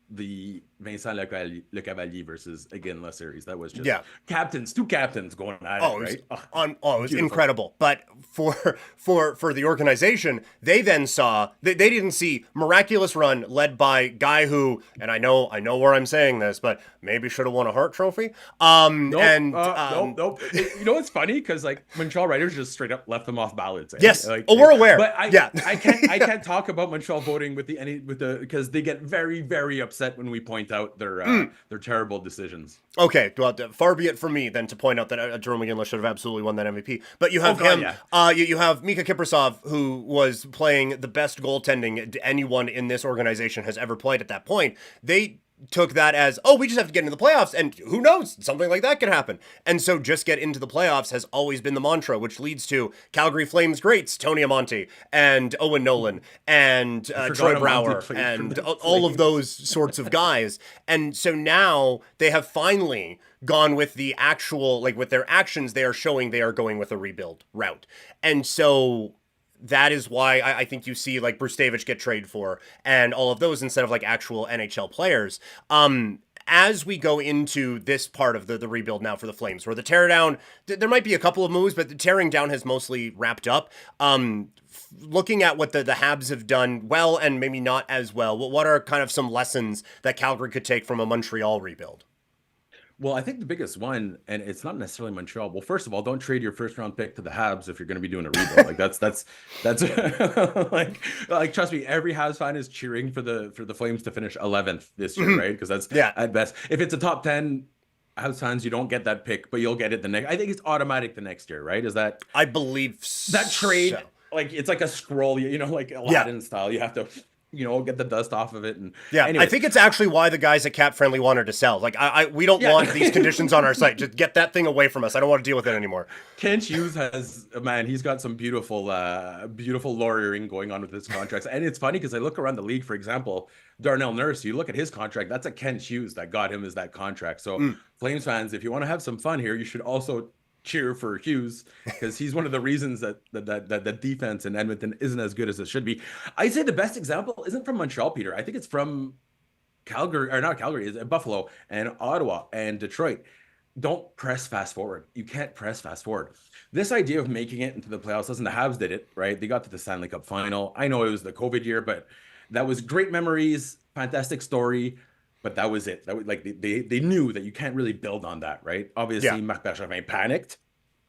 Speaker 3: the Vincent Le Cavalier versus Aguinla series. That was just two captains going at it, right?
Speaker 2: It was incredible. But for the organization, they then saw they didn't see miraculous run led by guy who, and I know where I'm saying this, but maybe should have won a Hart Trophy.
Speaker 3: Nope. You know, it's funny because like Montreal writers just straight up left them off ballots.
Speaker 2: Yes,
Speaker 3: like,
Speaker 2: we're aware.
Speaker 3: But I can't talk about Montreal voting with the because they get very, very upset when we point out their terrible decisions.
Speaker 2: Okay, well, far be it from me then to point out that Jerome Aguinla should have absolutely won that MVP. But you have him.
Speaker 3: Yeah.
Speaker 2: You have Mika Kiprasov, who was playing the best goaltending anyone in this organization has ever played at that point. They took that as, we just have to get into the playoffs, and who knows, something like that could happen. And so just get into the playoffs has always been the mantra, which leads to Calgary Flames greats, Tony Amonte and Owen Nolan and Troy Brouwer and all of those sorts of guys. And so now they have finally gone with the actual, like with their actions, they are showing they are going with a rebuild route. And so that is why I think you see like Bruce Davidge get traded for and all of those instead of like actual NHL players. As we go into this part of the rebuild now for the Flames, where the teardown, there might be a couple of moves, but the tearing down has mostly wrapped up. Looking at what the Habs have done well and maybe not as well, what are kind of some lessons that Calgary could take from a Montreal rebuild?
Speaker 3: Well, I think the biggest one, and it's not necessarily Montreal. Well, first of all, don't trade your first round pick to the Habs if you're going to be doing a rebuild. Like that's like trust me, every Habs fan is cheering for the Flames to finish 11th this year, right? Because that's at best. If it's a top 10, Habs fans, you don't get that pick, but you'll get it the next. I think it's automatic the next year, right? Is that?
Speaker 2: I believe
Speaker 3: that trade.
Speaker 2: So.
Speaker 3: Like it's like a scroll, like Aladdin style. You have to. Get the dust off of it. And
Speaker 2: I think it's actually why the guys at Cap Friendly wanted to sell. Like, we don't want these conditions on our site. Just get that thing away from us. I don't want to deal with it anymore.
Speaker 3: Kent Hughes he's got some beautiful lawyering going on with his contracts. And it's funny because I look around the league, for example, Darnell Nurse, you look at his contract, that's a Kent Hughes that got him that contract. So Flames fans, if you want to have some fun here, you should also cheer for Hughes because he's one of the reasons that defense in Edmonton isn't as good as it should be. I'd say the best example isn't from Montreal, Peter. I think it's from Calgary, or not Calgary, is Buffalo and Ottawa and Detroit. Don't press fast forward. You can't press fast forward. This idea of making it into the playoffs, listen, the Habs did it, right? They got to the Stanley Cup final. I know it was the COVID year, but that was great memories, fantastic story. But that was it. That was like they knew that you can't really build on that, right? Obviously, Marc Bergevin panicked.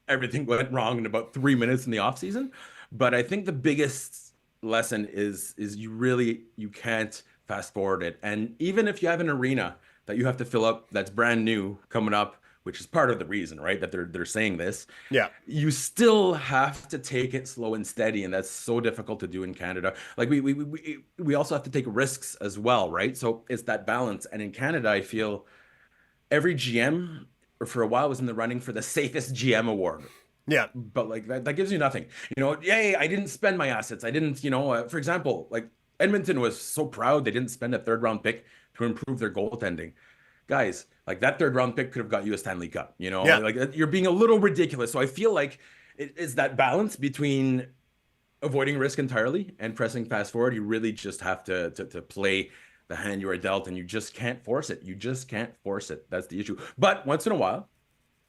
Speaker 3: Everything went wrong in about 3 minutes in the offseason. But I think the biggest lesson is you can't fast forward it. And even if you have an arena that you have to fill up that's brand new coming up, which is part of the reason, right, that they're saying this. Yeah. You still have to take it slow and steady, and that's so difficult to do in Canada. Like we also have to take risks as well, right? So it's that balance. And in Canada, I feel every GM for a while was in the running for the safest GM award. Yeah. But like that gives you nothing. Yay, I didn't spend my assets. I didn't, for example, like Edmonton was so proud they didn't spend a third round pick to improve their goaltending. Guys, like that third round pick could have got you a Stanley Cup, like you're being a little ridiculous. So I feel like it is that balance between avoiding risk entirely and pressing fast forward. You really just have to play the hand you are dealt, and you just can't force it. You just can't force it. That's the issue. But once in a while,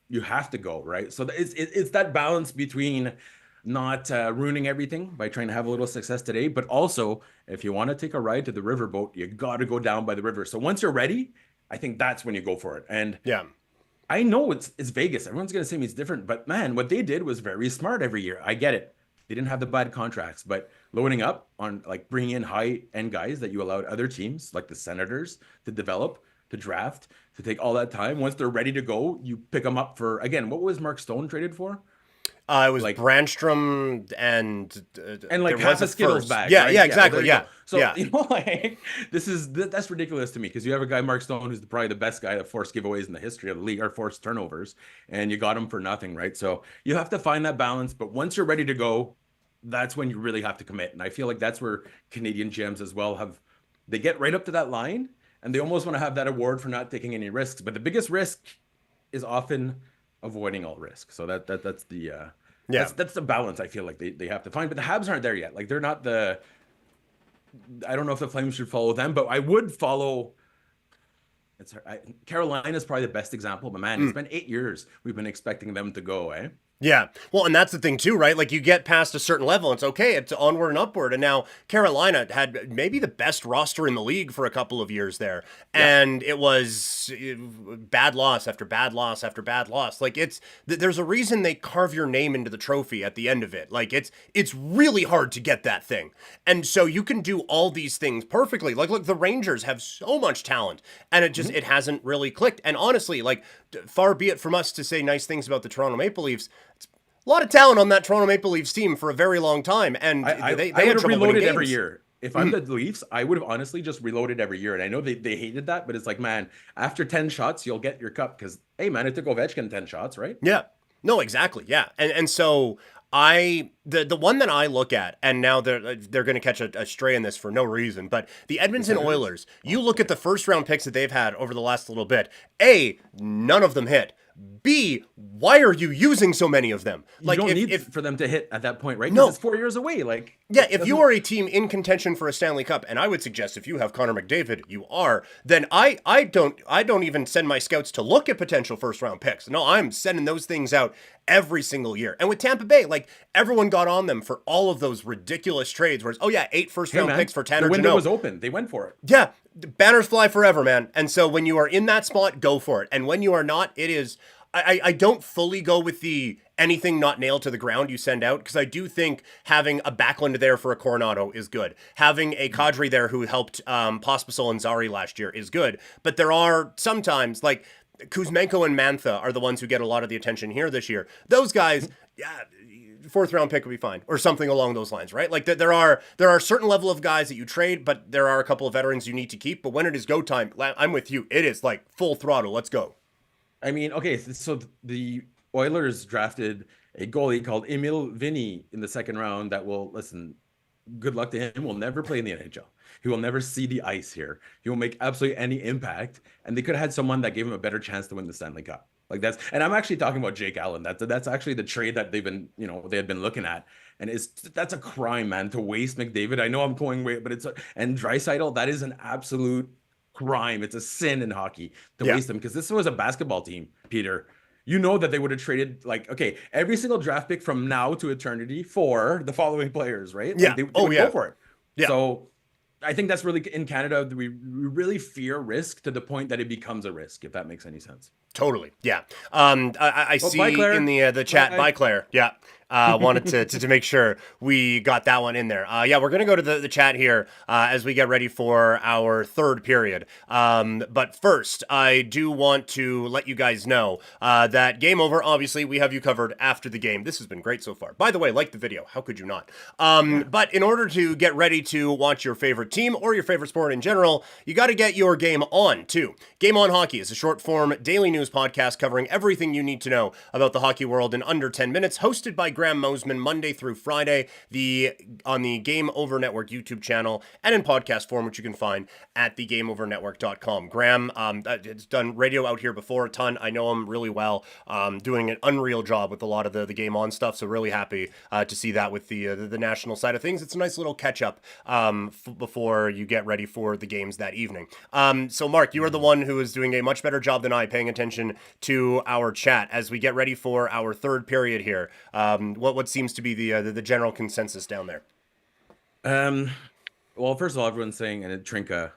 Speaker 3: you have to go, right? So it's that balance between not ruining everything by trying to have a little success today, but also if you want to take a ride to the riverboat, you got to go down by the river. So once you're ready, I think that's when you go for it. And I know it's Vegas. Everyone's going to say it's different, but man, what they did was very smart every year. I get it. They didn't have the bad contracts, but loading up on like bringing in high end guys that you allowed other teams like the Senators to develop, to draft, to take all that time. Once they're ready to go, you pick them up for, again, what was Mark Stone traded for?
Speaker 2: It was
Speaker 3: Like
Speaker 2: Brandstrom and
Speaker 3: like
Speaker 2: there
Speaker 3: half
Speaker 2: was
Speaker 3: a Skittles
Speaker 2: first.
Speaker 3: bag.
Speaker 2: Yeah,
Speaker 3: right?
Speaker 2: yeah,
Speaker 3: Well,
Speaker 2: exactly.
Speaker 3: there you
Speaker 2: Yeah,
Speaker 3: go. So
Speaker 2: yeah.
Speaker 3: like that's ridiculous to me because you have a guy Mark Stone who's probably the best guy that forced giveaways in the history of the league or forced turnovers, and you got him for nothing, right? So you have to find that balance. But once you're ready to go, that's when you really have to commit. And I feel like that's where Canadian GMs as well they get right up to that line and they almost want to have that award for not taking any risks. But the biggest risk is often avoiding all risk. So that's the
Speaker 2: Yeah.
Speaker 3: that's the balance I feel like they have to find. But the Habs aren't there yet. Like they're not the. I don't know if the Flames should follow them, but I would follow. Carolina's probably the best example. But man, it's been 8 years we've been expecting them to go.
Speaker 2: Yeah. Well, and that's the thing too, right? Like you get past a certain level, it's okay, it's onward and upward. And now Carolina had maybe the best roster in the league for a couple of years there. Yeah. And it was bad loss after bad loss after bad loss. Like there's a reason they carve your name into the trophy at the end of it. Like it's really hard to get that thing. And so you can do all these things perfectly. Like look, the Rangers have so much talent and it just it hasn't really clicked. And honestly, like far be it from us to say nice things about the Toronto Maple Leafs. A lot of talent on that Toronto Maple Leafs team for a very long time, and they
Speaker 3: would
Speaker 2: had
Speaker 3: have
Speaker 2: trouble
Speaker 3: reloaded
Speaker 2: winning
Speaker 3: every
Speaker 2: games.
Speaker 3: year. If I'm the Leafs, I would have honestly just reloaded every year. And I know they hated that, but it's like, man, after 10 shots, you'll get your cup because, hey, man, it took Ovechkin 10 shots, right?
Speaker 2: Yeah. No, exactly. Yeah. And so the one that I look at, and now they're going to catch a stray in this for no reason, but the Edmonton Oilers, you look at the first round picks that they've had over the last little bit. A, none of them hit. B, why are you using so many of them?
Speaker 3: Like, you don't need for them to hit at that point, right?
Speaker 2: No,
Speaker 3: it's 4 years away. Like,
Speaker 2: yeah, if you are a team in contention for a Stanley Cup, and I would suggest if you have Connor McDavid, you are, then I don't even send my scouts to look at potential first round picks. No, I'm sending those things out every single year. And with Tampa Bay, like everyone got on them for all of those ridiculous trades where it's, oh yeah, 8 first round picks for Tanner
Speaker 3: The window
Speaker 2: Jeannot.
Speaker 3: was open. They went for it.
Speaker 2: Yeah, banners fly forever, man. And so when you are in that spot, go for it. And when you are not, it is. I don't fully go with the anything not nailed to the ground you send out because I do think having a Backlund there for a Coronado is good. Having a Kadri there who helped Pospisil and Zari last year is good. But there are sometimes like Kuzmenko and Mantha are the ones who get a lot of the attention here this year. Those guys, yeah, 4th round pick would be fine or something along those lines, right? Like there are a certain level of guys that you trade, but there are a couple of veterans you need to keep. But when it is go time, I'm with you. It is like full throttle. Let's go.
Speaker 3: I mean, okay, so the Oilers drafted a goalie called Emil Vinny in the 2nd round that will, listen, good luck to him, will never play in the NHL. He will never see the ice here. He will make absolutely any impact. And they could have had someone that gave him a better chance to win the Stanley Cup. Like and I'm actually talking about Jake Allen. That's actually the trade that they had been looking at. And that's a crime, man, to waste McDavid. I know I'm going way, but and Draisaitl, that is an absolute crime. It's a sin in hockey to waste them because this was a basketball team, Peter. You know that they would have traded every single draft pick from now to eternity for the following players, right?
Speaker 2: Yeah.
Speaker 3: They would go for it.
Speaker 2: Yeah.
Speaker 3: So I think that's really in Canada. We really fear risk to the point that it becomes a risk, if that makes any sense.
Speaker 2: Totally. Yeah. I see in the chat. Bye, Claire. Yeah. Wanted to make sure we got that one in there. Yeah, we're going to go to the chat here as we get ready for our 3rd period. But first, I do want to let you guys know that Game Over, obviously, we have you covered after the game. This has been great so far. By the way, like the video. How could you not? But in order to get ready to watch your favorite team or your favorite sport in general, you got to get your game on, too. Game On Hockey is a short-form daily news podcast covering everything you need to know about the hockey world in under 10 minutes, hosted by Graham Mosman Monday through Friday, on the Game Over Network YouTube channel and in podcast form, which you can find at thegameovernetwork.com. Graham has done radio out here before a ton. I know him really well, doing an unreal job with a lot of the Game On stuff. So really happy to see that with the national side of things. It's a nice little catch up before you get ready for the games that evening. So Mark, you are the one who is doing a much better job than I paying attention to our chat as we get ready for our 3rd period here. What seems to be the general consensus down there?
Speaker 3: Well, first of all, everyone's saying, and Trinka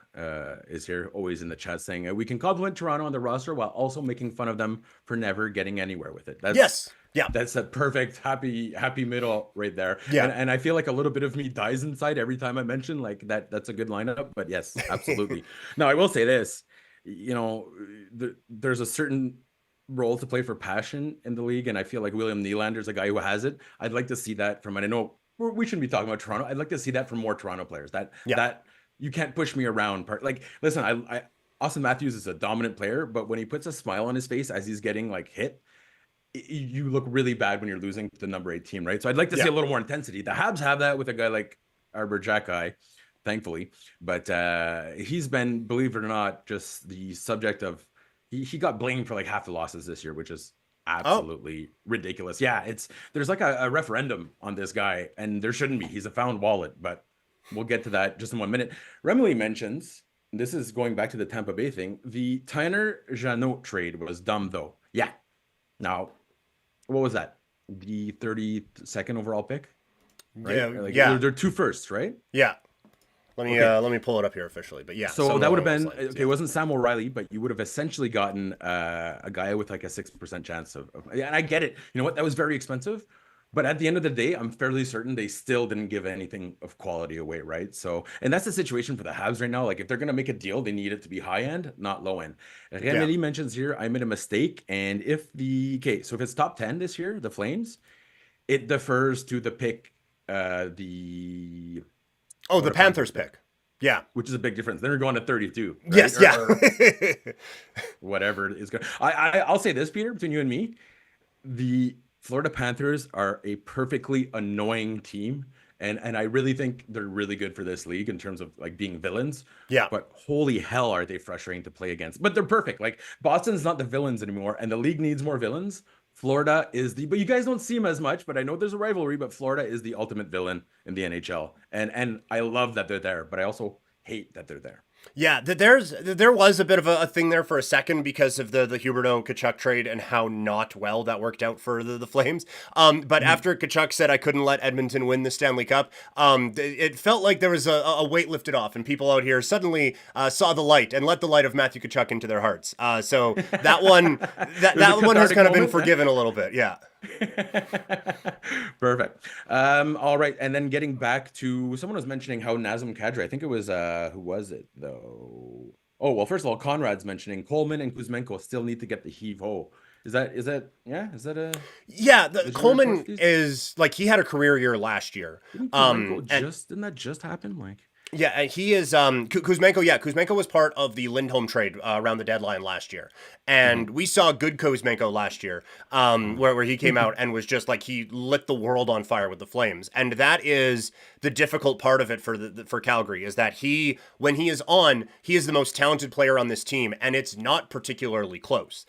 Speaker 3: is here, always in the chat saying, we can compliment Toronto on the roster while also making fun of them for never getting anywhere with it. That's a perfect happy middle right there. Yeah, and I feel like a little bit of me dies inside every time I mention like that. That's a good lineup. But yes, absolutely. Now I will say this, there's a certain role to play for passion in the league, and I feel like William Nylander's a guy who has it. I'd like to see that from, and I know we shouldn't be talking about Toronto. I'd like to see that from more Toronto players. That you can't push me around part. Like, listen, I Austin Matthews is a dominant player, but when he puts a smile on his face as he's getting like hit, you look really bad when you're losing to the number 8 team, right? So I'd like to see a little more intensity. The Habs have that with a guy like Arbor Jackeye, thankfully, but he's been, believe it or not, just the subject of, he got blamed for like half the losses this year, which is absolutely ridiculous. Yeah, there's like a referendum on this guy, and there shouldn't be. He's a found wallet, but we'll get to that just in 1 minute. Remily mentions, this is going back to the Tampa Bay thing, the Tanner Jeannot trade was dumb though. Yeah. Now, what was that? The 32nd overall pick? Right?
Speaker 2: Yeah.
Speaker 3: They're 2 firsts, right?
Speaker 2: Yeah. Let me pull it up here officially, but yeah.
Speaker 3: So that would have been okay. It wasn't Sam O'Reilly, but you would have essentially gotten a guy with like a 6% chance of. And I get it. You know what? That was very expensive, but at the end of the day, I'm fairly certain they still didn't give anything of quality away, right? So, and that's the situation for the Habs right now. Like, if they're gonna make a deal, they need it to be high end, not low end. Remedy mentions here, I made a mistake, and so if it's top 10 this year, the Flames, it defers to the pick, the
Speaker 2: Panthers pick. Yeah.
Speaker 3: Which is a big difference. Then we're going to 32. Right?
Speaker 2: Yes, yeah.
Speaker 3: Whatever it is going. I'll say this, Peter, between you and me, the Florida Panthers are a perfectly annoying team. And I really think they're really good for this league in terms of like being villains.
Speaker 2: Yeah.
Speaker 3: But holy hell, are they frustrating to play against. But they're perfect. Like, Boston's not the villains anymore, and the league needs more villains. Florida is but you guys don't see them as much, but I know there's a rivalry, but Florida is the ultimate villain in the NHL. And I love that they're there, but I also hate that they're there.
Speaker 2: Yeah, there was a bit of a thing there for a second because of the Huberdeau Tkachuk trade and how not well that worked out for the Flames. But after Tkachuk said I couldn't let Edmonton win the Stanley Cup, it felt like there was a weight lifted off, and people out here suddenly saw the light and let the light of Matthew Tkachuk into their hearts. So that one has kind of been forgiven a little bit. Yeah.
Speaker 3: Perfect. All right, and then getting back to, someone was mentioning how Nazem Kadri, I think it was who was it though? Oh well, first of all, Conrad's mentioning Coleman and Kuzmenko still need to get the heave ho. Is that
Speaker 2: Coleman is like, he had a career year last year.
Speaker 3: Didn't that just happen? Like,
Speaker 2: yeah, he is Kuzmenko. Yeah, Kuzmenko was part of the Lindholm trade around the deadline last year, and we saw good Kuzmenko last year, where he came out and was just like, he lit the world on fire with the Flames, and that is the difficult part of it for Calgary, is that when he is on, he is the most talented player on this team, and it's not particularly close.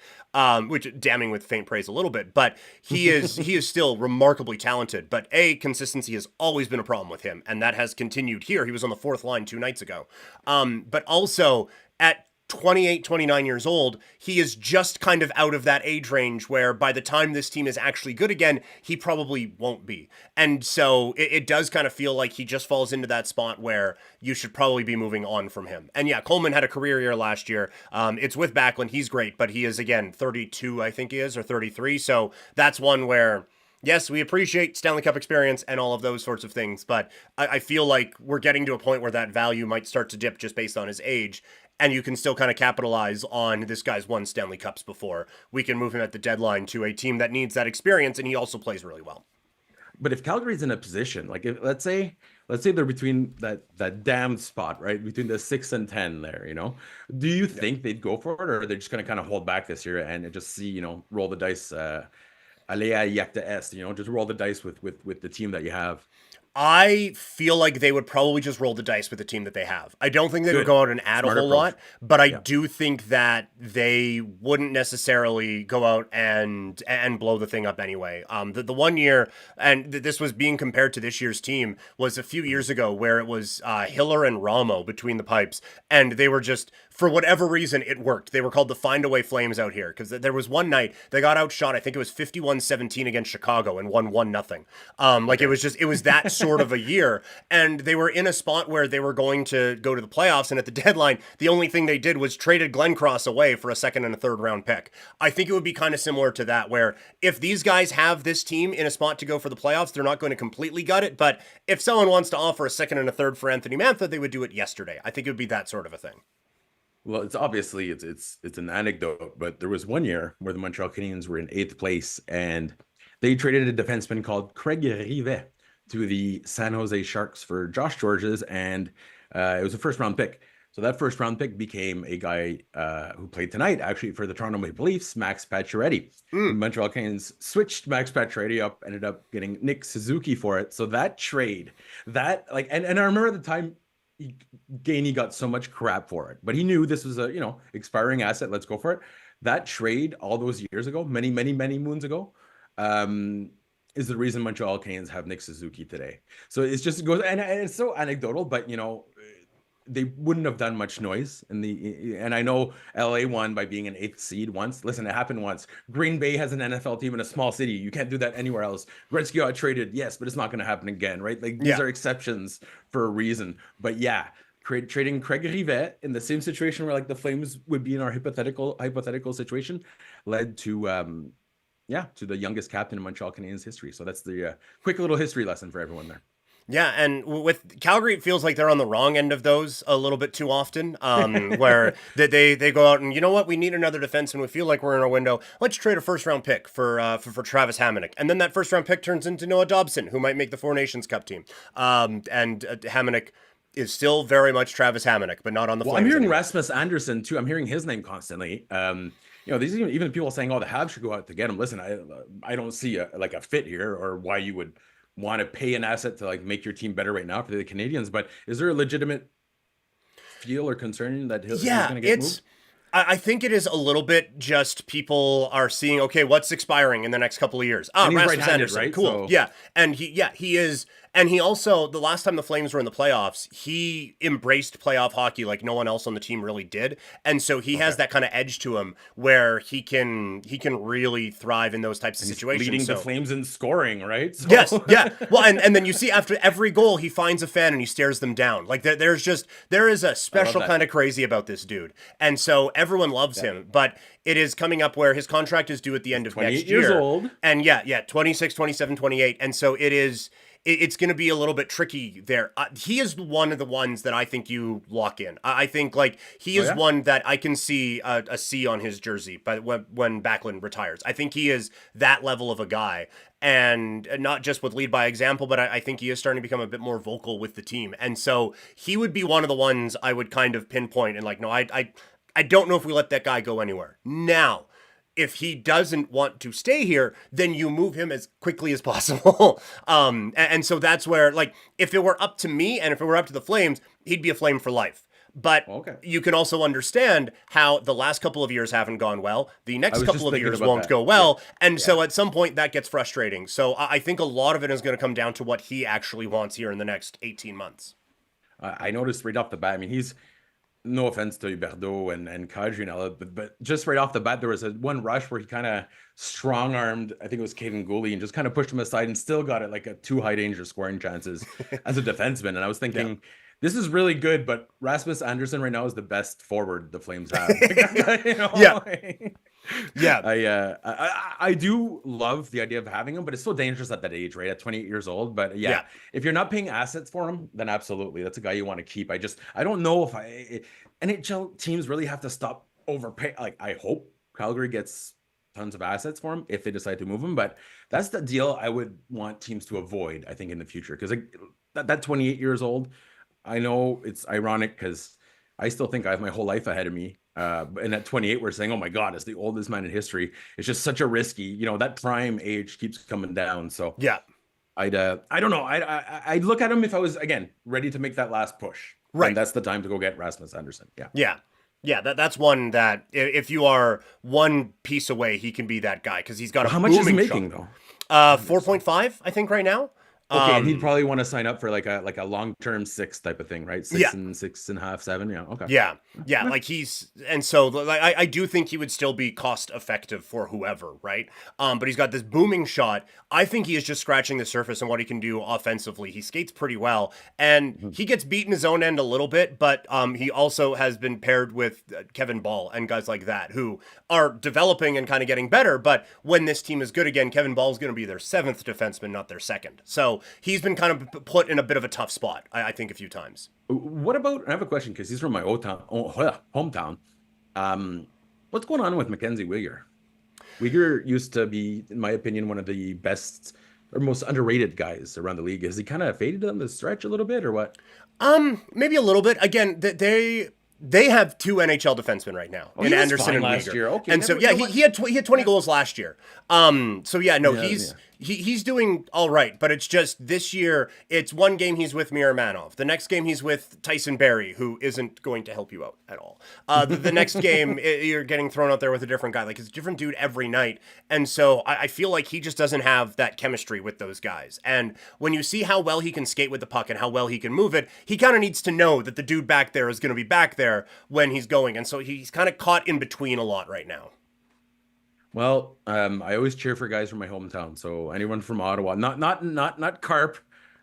Speaker 2: Which damning with faint praise a little bit, but he is still remarkably talented. But consistency has always been a problem with him, and that has continued here. He was on the 4th line 2 nights ago. But also at 28, 29 years old, he is just kind of out of that age range where by the time this team is actually good again, he probably won't be. And so it does kind of feel like he just falls into that spot where you should probably be moving on from him. And yeah, Coleman had a career year last year. It's with Backlund. He's great, but he is, again, 32, I think he is, or 33. So that's one where, yes, we appreciate Stanley Cup experience and all of those sorts of things, but I feel like we're getting to a point where that value might start to dip just based on his age. And you can still kind of capitalize on, this guy's won Stanley Cups before. We can move him at the deadline to a team that needs that experience, and he also plays really well.
Speaker 3: But if Calgary's in a position, like, let's say they're between that damn spot, right? Between the 6 and 10 there, do you think they'd go for it, or are they just going to kind of hold back this year and just see, roll the dice, alea iacta est, just roll the dice with the team that you have?
Speaker 2: I feel like they would probably just roll the dice with the team that they have. I don't think they would go out and add a whole lot, but I do think that they wouldn't necessarily go out and blow the thing up anyway. The 1 year, and this was being compared to this year's team, was a few years ago where it was Hiller and Ramo between the pipes, and they were just, for whatever reason, it worked. They were called the Find Away Flames out here, because there was one night they got outshot, I think it was 51-17 against Chicago, and won 1-0. It was that sort of a year, and they were in a spot where they were going to go to the playoffs, and at the deadline, the only thing they did was traded Glenn Cross away for a 2nd and a 3rd round pick. I think it would be kind of similar to that, where if these guys have this team in a spot to go for the playoffs, they're not going to completely gut it, but if someone wants to offer a 2nd and a 3rd for Anthony Mantha, they would do it yesterday. I think it would be that sort of a thing.
Speaker 3: Well, it's obviously it's an anecdote, but there was one year where the Montreal Canadiens were in eighth place, and they traded a defenseman called Craig Rivet to the San Jose Sharks for Josh Georges, and it was a first round pick. So that first round pick became a guy who played tonight actually for the Toronto Maple Leafs, Max Pacioretty. The Montreal Canadiens switched Max Pacioretty up, ended up getting Nick Suzuki for it. So that trade, that like, and I remember at the time Gainey got so much crap for it, but he knew this was a, expiring asset. Let's go for it. That trade all those years ago, many, many, many moons ago, is the reason Montreal Canadiens have Nick Suzuki today. So it's just, it goes, and it's so anecdotal, but they wouldn't have done much noise and I know LA won by being an eighth seed once. Listen, it happened once. Green Bay has an NFL team in a small city. You can't do that anywhere else. Gretzky got traded, yes, but it's not going to happen again, right? Like these are exceptions for a reason. But yeah, trading Craig Rivet in the same situation where like the Flames would be in our hypothetical situation led to to the youngest captain in Montreal Canadiens history. So that's the quick little history lesson for everyone there.
Speaker 2: Yeah, and with Calgary, it feels like they're on the wrong end of those a little bit too often, where they go out and, you know what, we need another defenseman. We feel like we're in our window. Let's trade a first-round pick for Travis Hamonic. And then that first-round pick turns into Noah Dobson, who might make the Four Nations Cup team. And Hamonic is still very much Travis Hamonic, but not on the Flames.
Speaker 3: I'm hearing
Speaker 2: anymore.
Speaker 3: Rasmus Anderson, too. I'm hearing his name constantly. These even people saying, oh, the Habs should go out to get him. Listen, I don't see a fit here or why you would want to pay an asset to like make your team better right now for the Canadiens, but is there a legitimate feel or concern that he's going to get moved?
Speaker 2: I think it is a little bit just people are seeing, okay, what's expiring in the next couple of years?
Speaker 3: And he's
Speaker 2: Rasmus
Speaker 3: right-handed,
Speaker 2: Anderson,
Speaker 3: right?
Speaker 2: cool.
Speaker 3: So...
Speaker 2: Yeah, and he is. And he also, the last time the Flames were in the playoffs, he embraced playoff hockey like no one else on the team really did. And so he has that kind of edge to him where he can really thrive in those types of situations.
Speaker 3: Leading the Flames in scoring, right? So...
Speaker 2: Yes, yeah. Well, and then you see after every goal, he finds a fan and he stares them down. Like there is a special kind of crazy about this dude. And so everyone loves him, but it is coming up where his contract is due at the end of next year.
Speaker 3: 28 years old.
Speaker 2: And 26, 27, 28. And so it's going to be a little bit tricky there. He is one of the ones that I think you lock in. I think like he is one that I can see a C on his jersey, but when Backlund retires, I think he is that level of a guy, and not just with lead by example, but I think he is starting to become a bit more vocal with the team, and so he would be one of the ones I would kind of pinpoint and like, no, I don't know if we let that guy go anywhere now. If he doesn't want to stay here, then you move him as quickly as possible. And so that's where, like, if it were up to me and if it were up to the Flames, he'd be a Flame for life. But you can also understand how the last couple of years haven't gone well. The next couple of years won't go well. And so at some point that gets frustrating. So I think a lot of it is going to come down to what he actually wants here in the next 18 months.
Speaker 3: I noticed right off the bat, I mean, he's, no offense to Huberdeau and Kadri, but just right off the bat, there was one rush where he kind of strong-armed, I think it was Caden Gooley, and just kind of pushed him aside and still got it like a 2 high danger scoring chances as a defenseman. And I was thinking, this is really good, but Rasmus Anderson right now is the best forward the Flames have. I do love the idea of having him, but it's so dangerous at that age, right? At 28 years old. But if you're not paying assets for him, then absolutely, that's a guy you want to keep. I don't know if NHL teams really have to stop overpay. Like, I hope Calgary gets tons of assets for him if they decide to move him, but that's the deal I would want teams to avoid, I think, in the future. Because that 28 years old, I know it's ironic because I still think I have my whole life ahead of me. And at 28, we're saying, oh my God, it's the oldest man in history. It's just such a risky, that prime age keeps coming down. So I don't know. I'd look at him if I was, again, ready to make that last push. Right. And that's the time to go get Rasmus Anderson.
Speaker 2: Yeah, that's one that if you are one piece away, he can be that guy because he's got a
Speaker 3: How much is he making
Speaker 2: though? 4.5, I think, right now.
Speaker 3: Okay, and he'd probably want to sign up for like a long-term 6 type of thing, right? 6.5, 7. Yeah. Okay.
Speaker 2: Yeah. Like and so like I do think he would still be cost effective for whoever, right? But he's got this booming shot. I think he is just scratching the surface on what he can do offensively. He skates pretty well, and he gets beat in his own end a little bit, but he also has been paired with Kevin Ball and guys like that who are developing and kind of getting better. But when this team is good again, Kevin Ball is going to be their 7th defenseman, not their 2nd. So so he's been kind of put in a bit of a tough spot, I think, a few times.
Speaker 3: What about, I have a question because he's from my hometown. What's going on with Mackenzie Weegar? Weegar used to be, in my opinion, one of the best or most underrated guys around the league. Has he kind of faded on the stretch a little bit or what?
Speaker 2: Maybe a little bit. Again, they have two NHL defensemen right now, in Anderson and
Speaker 3: last
Speaker 2: Weegar.
Speaker 3: year. Okay,
Speaker 2: and so yeah, he had 20 goals last year. So yeah, no, he's doing all right, but it's just this year. It's one game he's with Miramanov. The next game he's with Tyson Barrie, who isn't going to help you out at all. The next game you're getting thrown out there with a different guy. Like it's a different dude every night, and so I feel like he just doesn't have that chemistry with those guys. And when you see how well he can skate with the puck and how well he can move it, he kind of needs to know that the dude back there is going to be back there when he's going, and so he's kind of caught in between a lot right now.
Speaker 3: Well, I always cheer for guys from my hometown. So anyone from Ottawa, not Carp,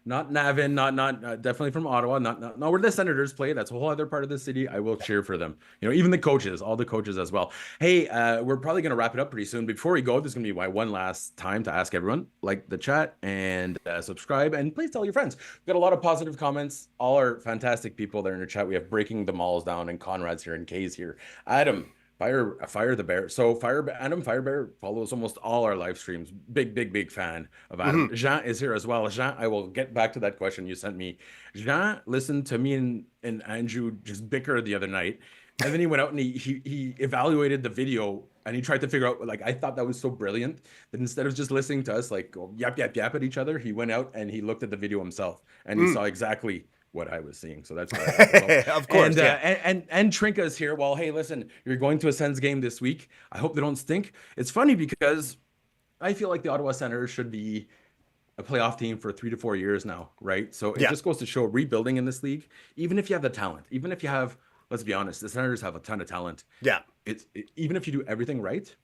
Speaker 3: not Navin, not definitely from Ottawa, not where the Senators play. That's a whole other part of the city. I will cheer for them. You know, even the coaches, all the coaches as well. Hey, we're probably going to wrap it up pretty soon. Before we go, this is going to be my one last time to ask everyone, like the chat and subscribe, and please tell your friends. We've got a lot of positive comments. All are fantastic people there in the chat. We have Breaking the Malls Down and Conrad's here and Kay's here. Adam, Fire the Bear. So Adam Firebear follows almost all our live streams. Big fan of Adam. Mm-hmm. Jean is here as well. Jean, I will get back to that question you sent me. Jean listened to me and Andrew just bicker the other night. And then he went out and he evaluated the video and he tried to figure out, like, I thought that was so brilliant that instead of just listening to us like go yap at each other, he went out and he looked at the video himself and he saw exactly what I was seeing. So that's
Speaker 2: of course.
Speaker 3: And Trinka is here. Well, hey, listen, you're going to a Sens game this week. I hope they don't stink. It's funny because I feel like the Ottawa Senators should be a playoff team for 3 to 4 years now, right? So it just goes to show rebuilding in this league, even if you have the talent, even if you have, let's be honest, the Senators have a ton of talent.
Speaker 2: Yeah.
Speaker 3: Even if you do everything right,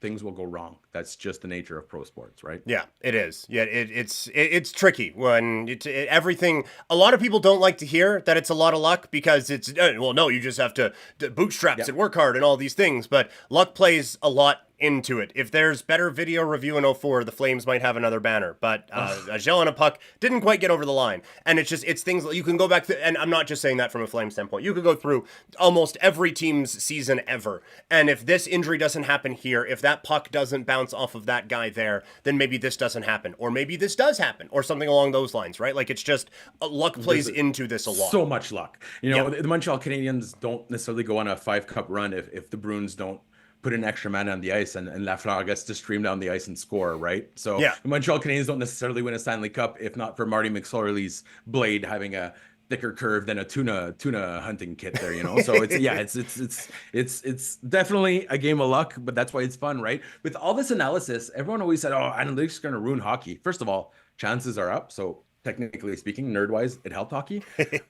Speaker 3: things will go wrong. That's just the nature of pro sports, right?
Speaker 2: Yeah, it is. Yeah, it's tricky when everything. A lot of people don't like to hear that it's a lot of luck because it's no, you just have to bootstraps and work hard and all these things. But luck plays a lot into it. If there's better video review in 04, the Flames might have another banner, but a gel and a puck didn't quite get over the line. And it's things you can go back to, and I'm not just saying that from a Flames standpoint. You could go through almost every team's season ever, and if this injury doesn't happen here, if that puck doesn't bounce off of that guy there, then maybe this doesn't happen, or maybe this does happen, or something along those lines, right? Like it's just luck plays into this a lot.
Speaker 3: So much luck. You know, the Montreal Canadiens don't necessarily go on a 5-cup run if the Bruins don't put an extra man on the ice and Lafleur gets to stream down the ice and score, right? So the Montreal Canadiens don't necessarily win a Stanley Cup if not for Marty McSorley's blade having a thicker curve than a tuna hunting kit there, you know? So it's definitely a game of luck, but that's why it's fun, right? With all this analysis, everyone always said, oh, analytics are going to ruin hockey. First of all, chances are up. So technically speaking, nerd-wise, it helped hockey.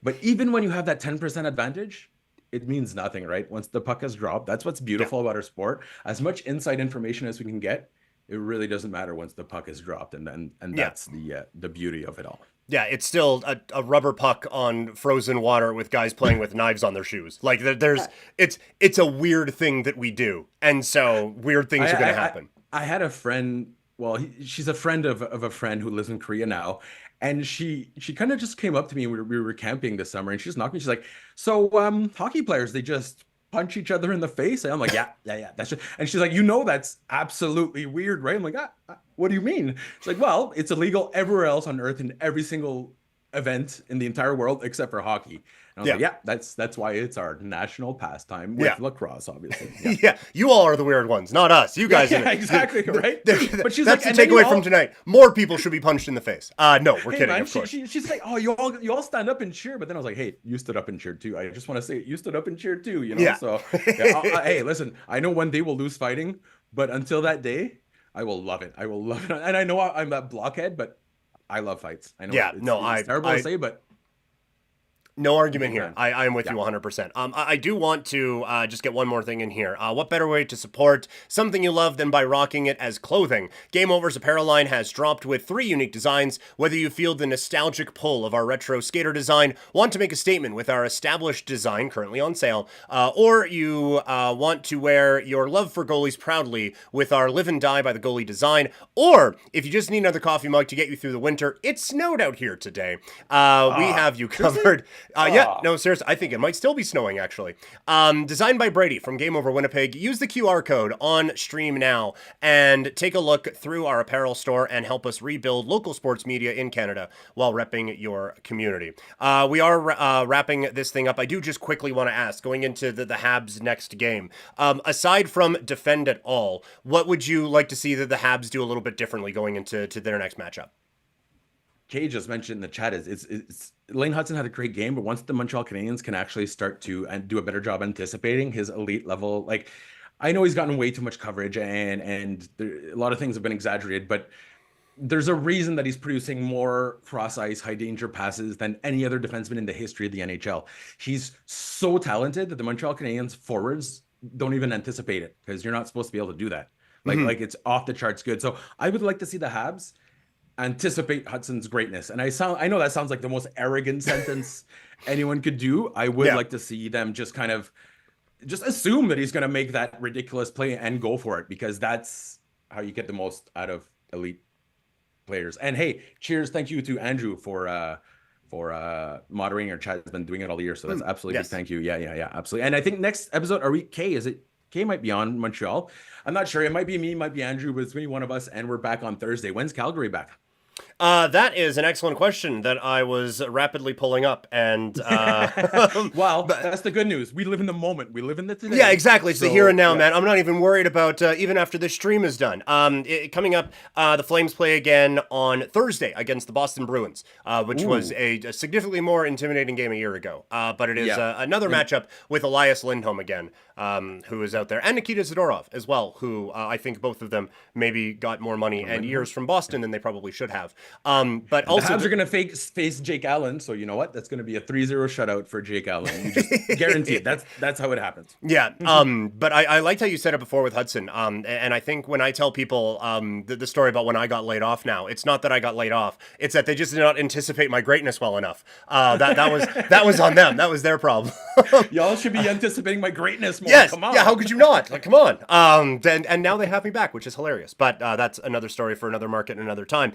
Speaker 3: But even when you have that 10% advantage, it means nothing, right? Once the puck has dropped, that's what's beautiful about our sport. As much inside information as we can get, it really doesn't matter once the puck is dropped, and that's the beauty of it all.
Speaker 2: Yeah, it's still a rubber puck on frozen water with guys playing with knives on their shoes. Like it's a weird thing that we do, and so weird things are going to happen.
Speaker 3: I had a friend. Well, she's a friend of a friend who lives in Korea now. And she kind of just came up to me. We were camping this summer, and she just knocked me. She's like, "So, hockey players, they just punch each other in the face?" And I'm like, "Yeah. That's just." And she's like, "That's absolutely weird, right?" I'm like, "What do you mean?" She's like, "Well, it's illegal everywhere else on Earth in every single event in the entire world except for hockey." And I was like, that's why it's our national pastime with lacrosse, obviously.
Speaker 2: Yeah, you all are the weird ones, not us. You guys.
Speaker 3: Exactly, right?
Speaker 2: But she's that's like, the takeaway from tonight. More people should be punched in the face. No, we're kidding,
Speaker 3: man,
Speaker 2: of course.
Speaker 3: She's like, oh, you all stand up and cheer. But then I was like, hey, you stood up and cheered too. I just want to say you stood up and cheered too, you know?
Speaker 2: Yeah.
Speaker 3: So, hey, listen, I know one day we'll lose fighting, but until that day, I will love it. And I know I'm that blockhead, but I love fights. I know it's terrible to say, but
Speaker 2: No argument
Speaker 3: Big
Speaker 2: here.
Speaker 3: fan.
Speaker 2: I am with you 100%. I do want to just get one more thing in here. What better way to support something you love than by rocking it as clothing? Game Over's apparel line has dropped with 3 unique designs. Whether you feel the nostalgic pull of our retro skater design, want to make a statement with our established design currently on sale, or you want to wear your love for goalies proudly with our Live and Die by the Goalie design, or if you just need another coffee mug to get you through the winter, it snowed out here today. We have you covered. Yeah, no, seriously, I think it might still be snowing, actually. Designed by Brady from Game Over Winnipeg. Use the QR code on stream now and take a look through our apparel store and help us rebuild local sports media in Canada while repping your community. We are wrapping this thing up. I do just quickly want to ask, going into the Habs next game, aside from defend at all, what would you like to see that the Habs do a little bit differently going into their next matchup?
Speaker 3: Kay just mentioned in the chat it's Lane Hudson had a great game, but once the Montreal Canadiens can actually start to and do a better job anticipating his elite level, like I know he's gotten way too much coverage and a lot of things have been exaggerated, but there's a reason that he's producing more cross ice, high danger passes than any other defenseman in the history of the NHL. He's so talented that the Montreal Canadiens forwards don't even anticipate it because you're not supposed to be able to do that. Like it's off the charts good. So I would like to see the Habs anticipate Hudson's greatness. And I know that sounds like the most arrogant sentence anyone could do. I would like to see them just kind of just assume that he's going to make that ridiculous play and go for it, because that's how you get the most out of elite players. And hey, cheers. Thank you to Andrew for moderating our chat. Has been doing it all year. So that's absolutely big thank you. Yeah, absolutely. And I think next episode, Kay might be on Montreal. I'm not sure. It might be me, might be Andrew, but it's going to be one of us. And we're back on Thursday. When's Calgary back?
Speaker 2: That is an excellent question that I was rapidly pulling up, and
Speaker 3: well, that's the good news. We live in the moment. We live in the today.
Speaker 2: Yeah, exactly. It's the here and now, man. I'm not even worried about even after this stream is done. Coming up, the Flames play again on Thursday against the Boston Bruins, which was a significantly more intimidating game a year ago. But it is another matchup with Elias Lindholm again, who is out there, and Nikita Zadorov as well, who I think both of them maybe got more money and years from Boston than they probably should have. But also
Speaker 3: the Habs are going to face Jake Allen, so you know what? That's going to be a 3-0 shutout for Jake Allen. You just guarantee it. That's how it happens.
Speaker 2: Yeah. But I liked how you said it before with Hudson. And I think when I tell people the story about when I got laid off now, it's not that I got laid off. It's that they just did not anticipate my greatness well enough. That was on them. That was their problem.
Speaker 3: Y'all should be anticipating my greatness more.
Speaker 2: Yes.
Speaker 3: Come on.
Speaker 2: Yeah. How could you not? Like, come on. And now they have me back, which is hilarious. But that's another story for another market and another time.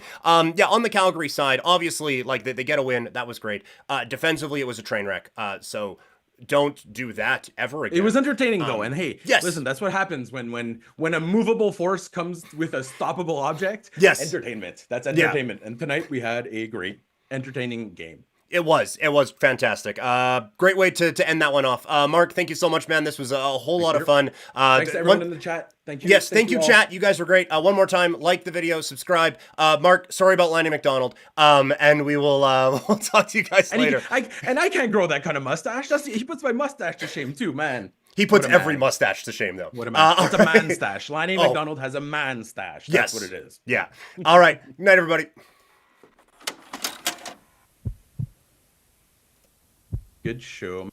Speaker 2: Yeah, on the Calgary side, obviously, like they get a win. That was great. Defensively, it was a train wreck. So don't do that ever again.
Speaker 3: It was entertaining though, and hey, listen, that's what happens when a movable force comes with a stoppable object.
Speaker 2: Yes,
Speaker 3: entertainment. That's entertainment. And tonight we had a great, entertaining game.
Speaker 2: It was fantastic. Great way to end that one off. Marc, thank you so much, man. This was a whole lot of fun.
Speaker 3: Thanks to everyone in the chat. Thank you.
Speaker 2: Yes, thank you, chat. You guys were great. One more time, like the video, subscribe. Marc, sorry about Lanny McDonald. And we will we'll talk to you guys later.
Speaker 3: I can't grow that kind of mustache. He puts my mustache to shame too, man.
Speaker 2: He puts every mustache to shame, though.
Speaker 3: What a man. It's a man stash. Lanny McDonald has a man stash. That's what it is.
Speaker 2: Yeah. All right. Good night, everybody.
Speaker 3: Good show.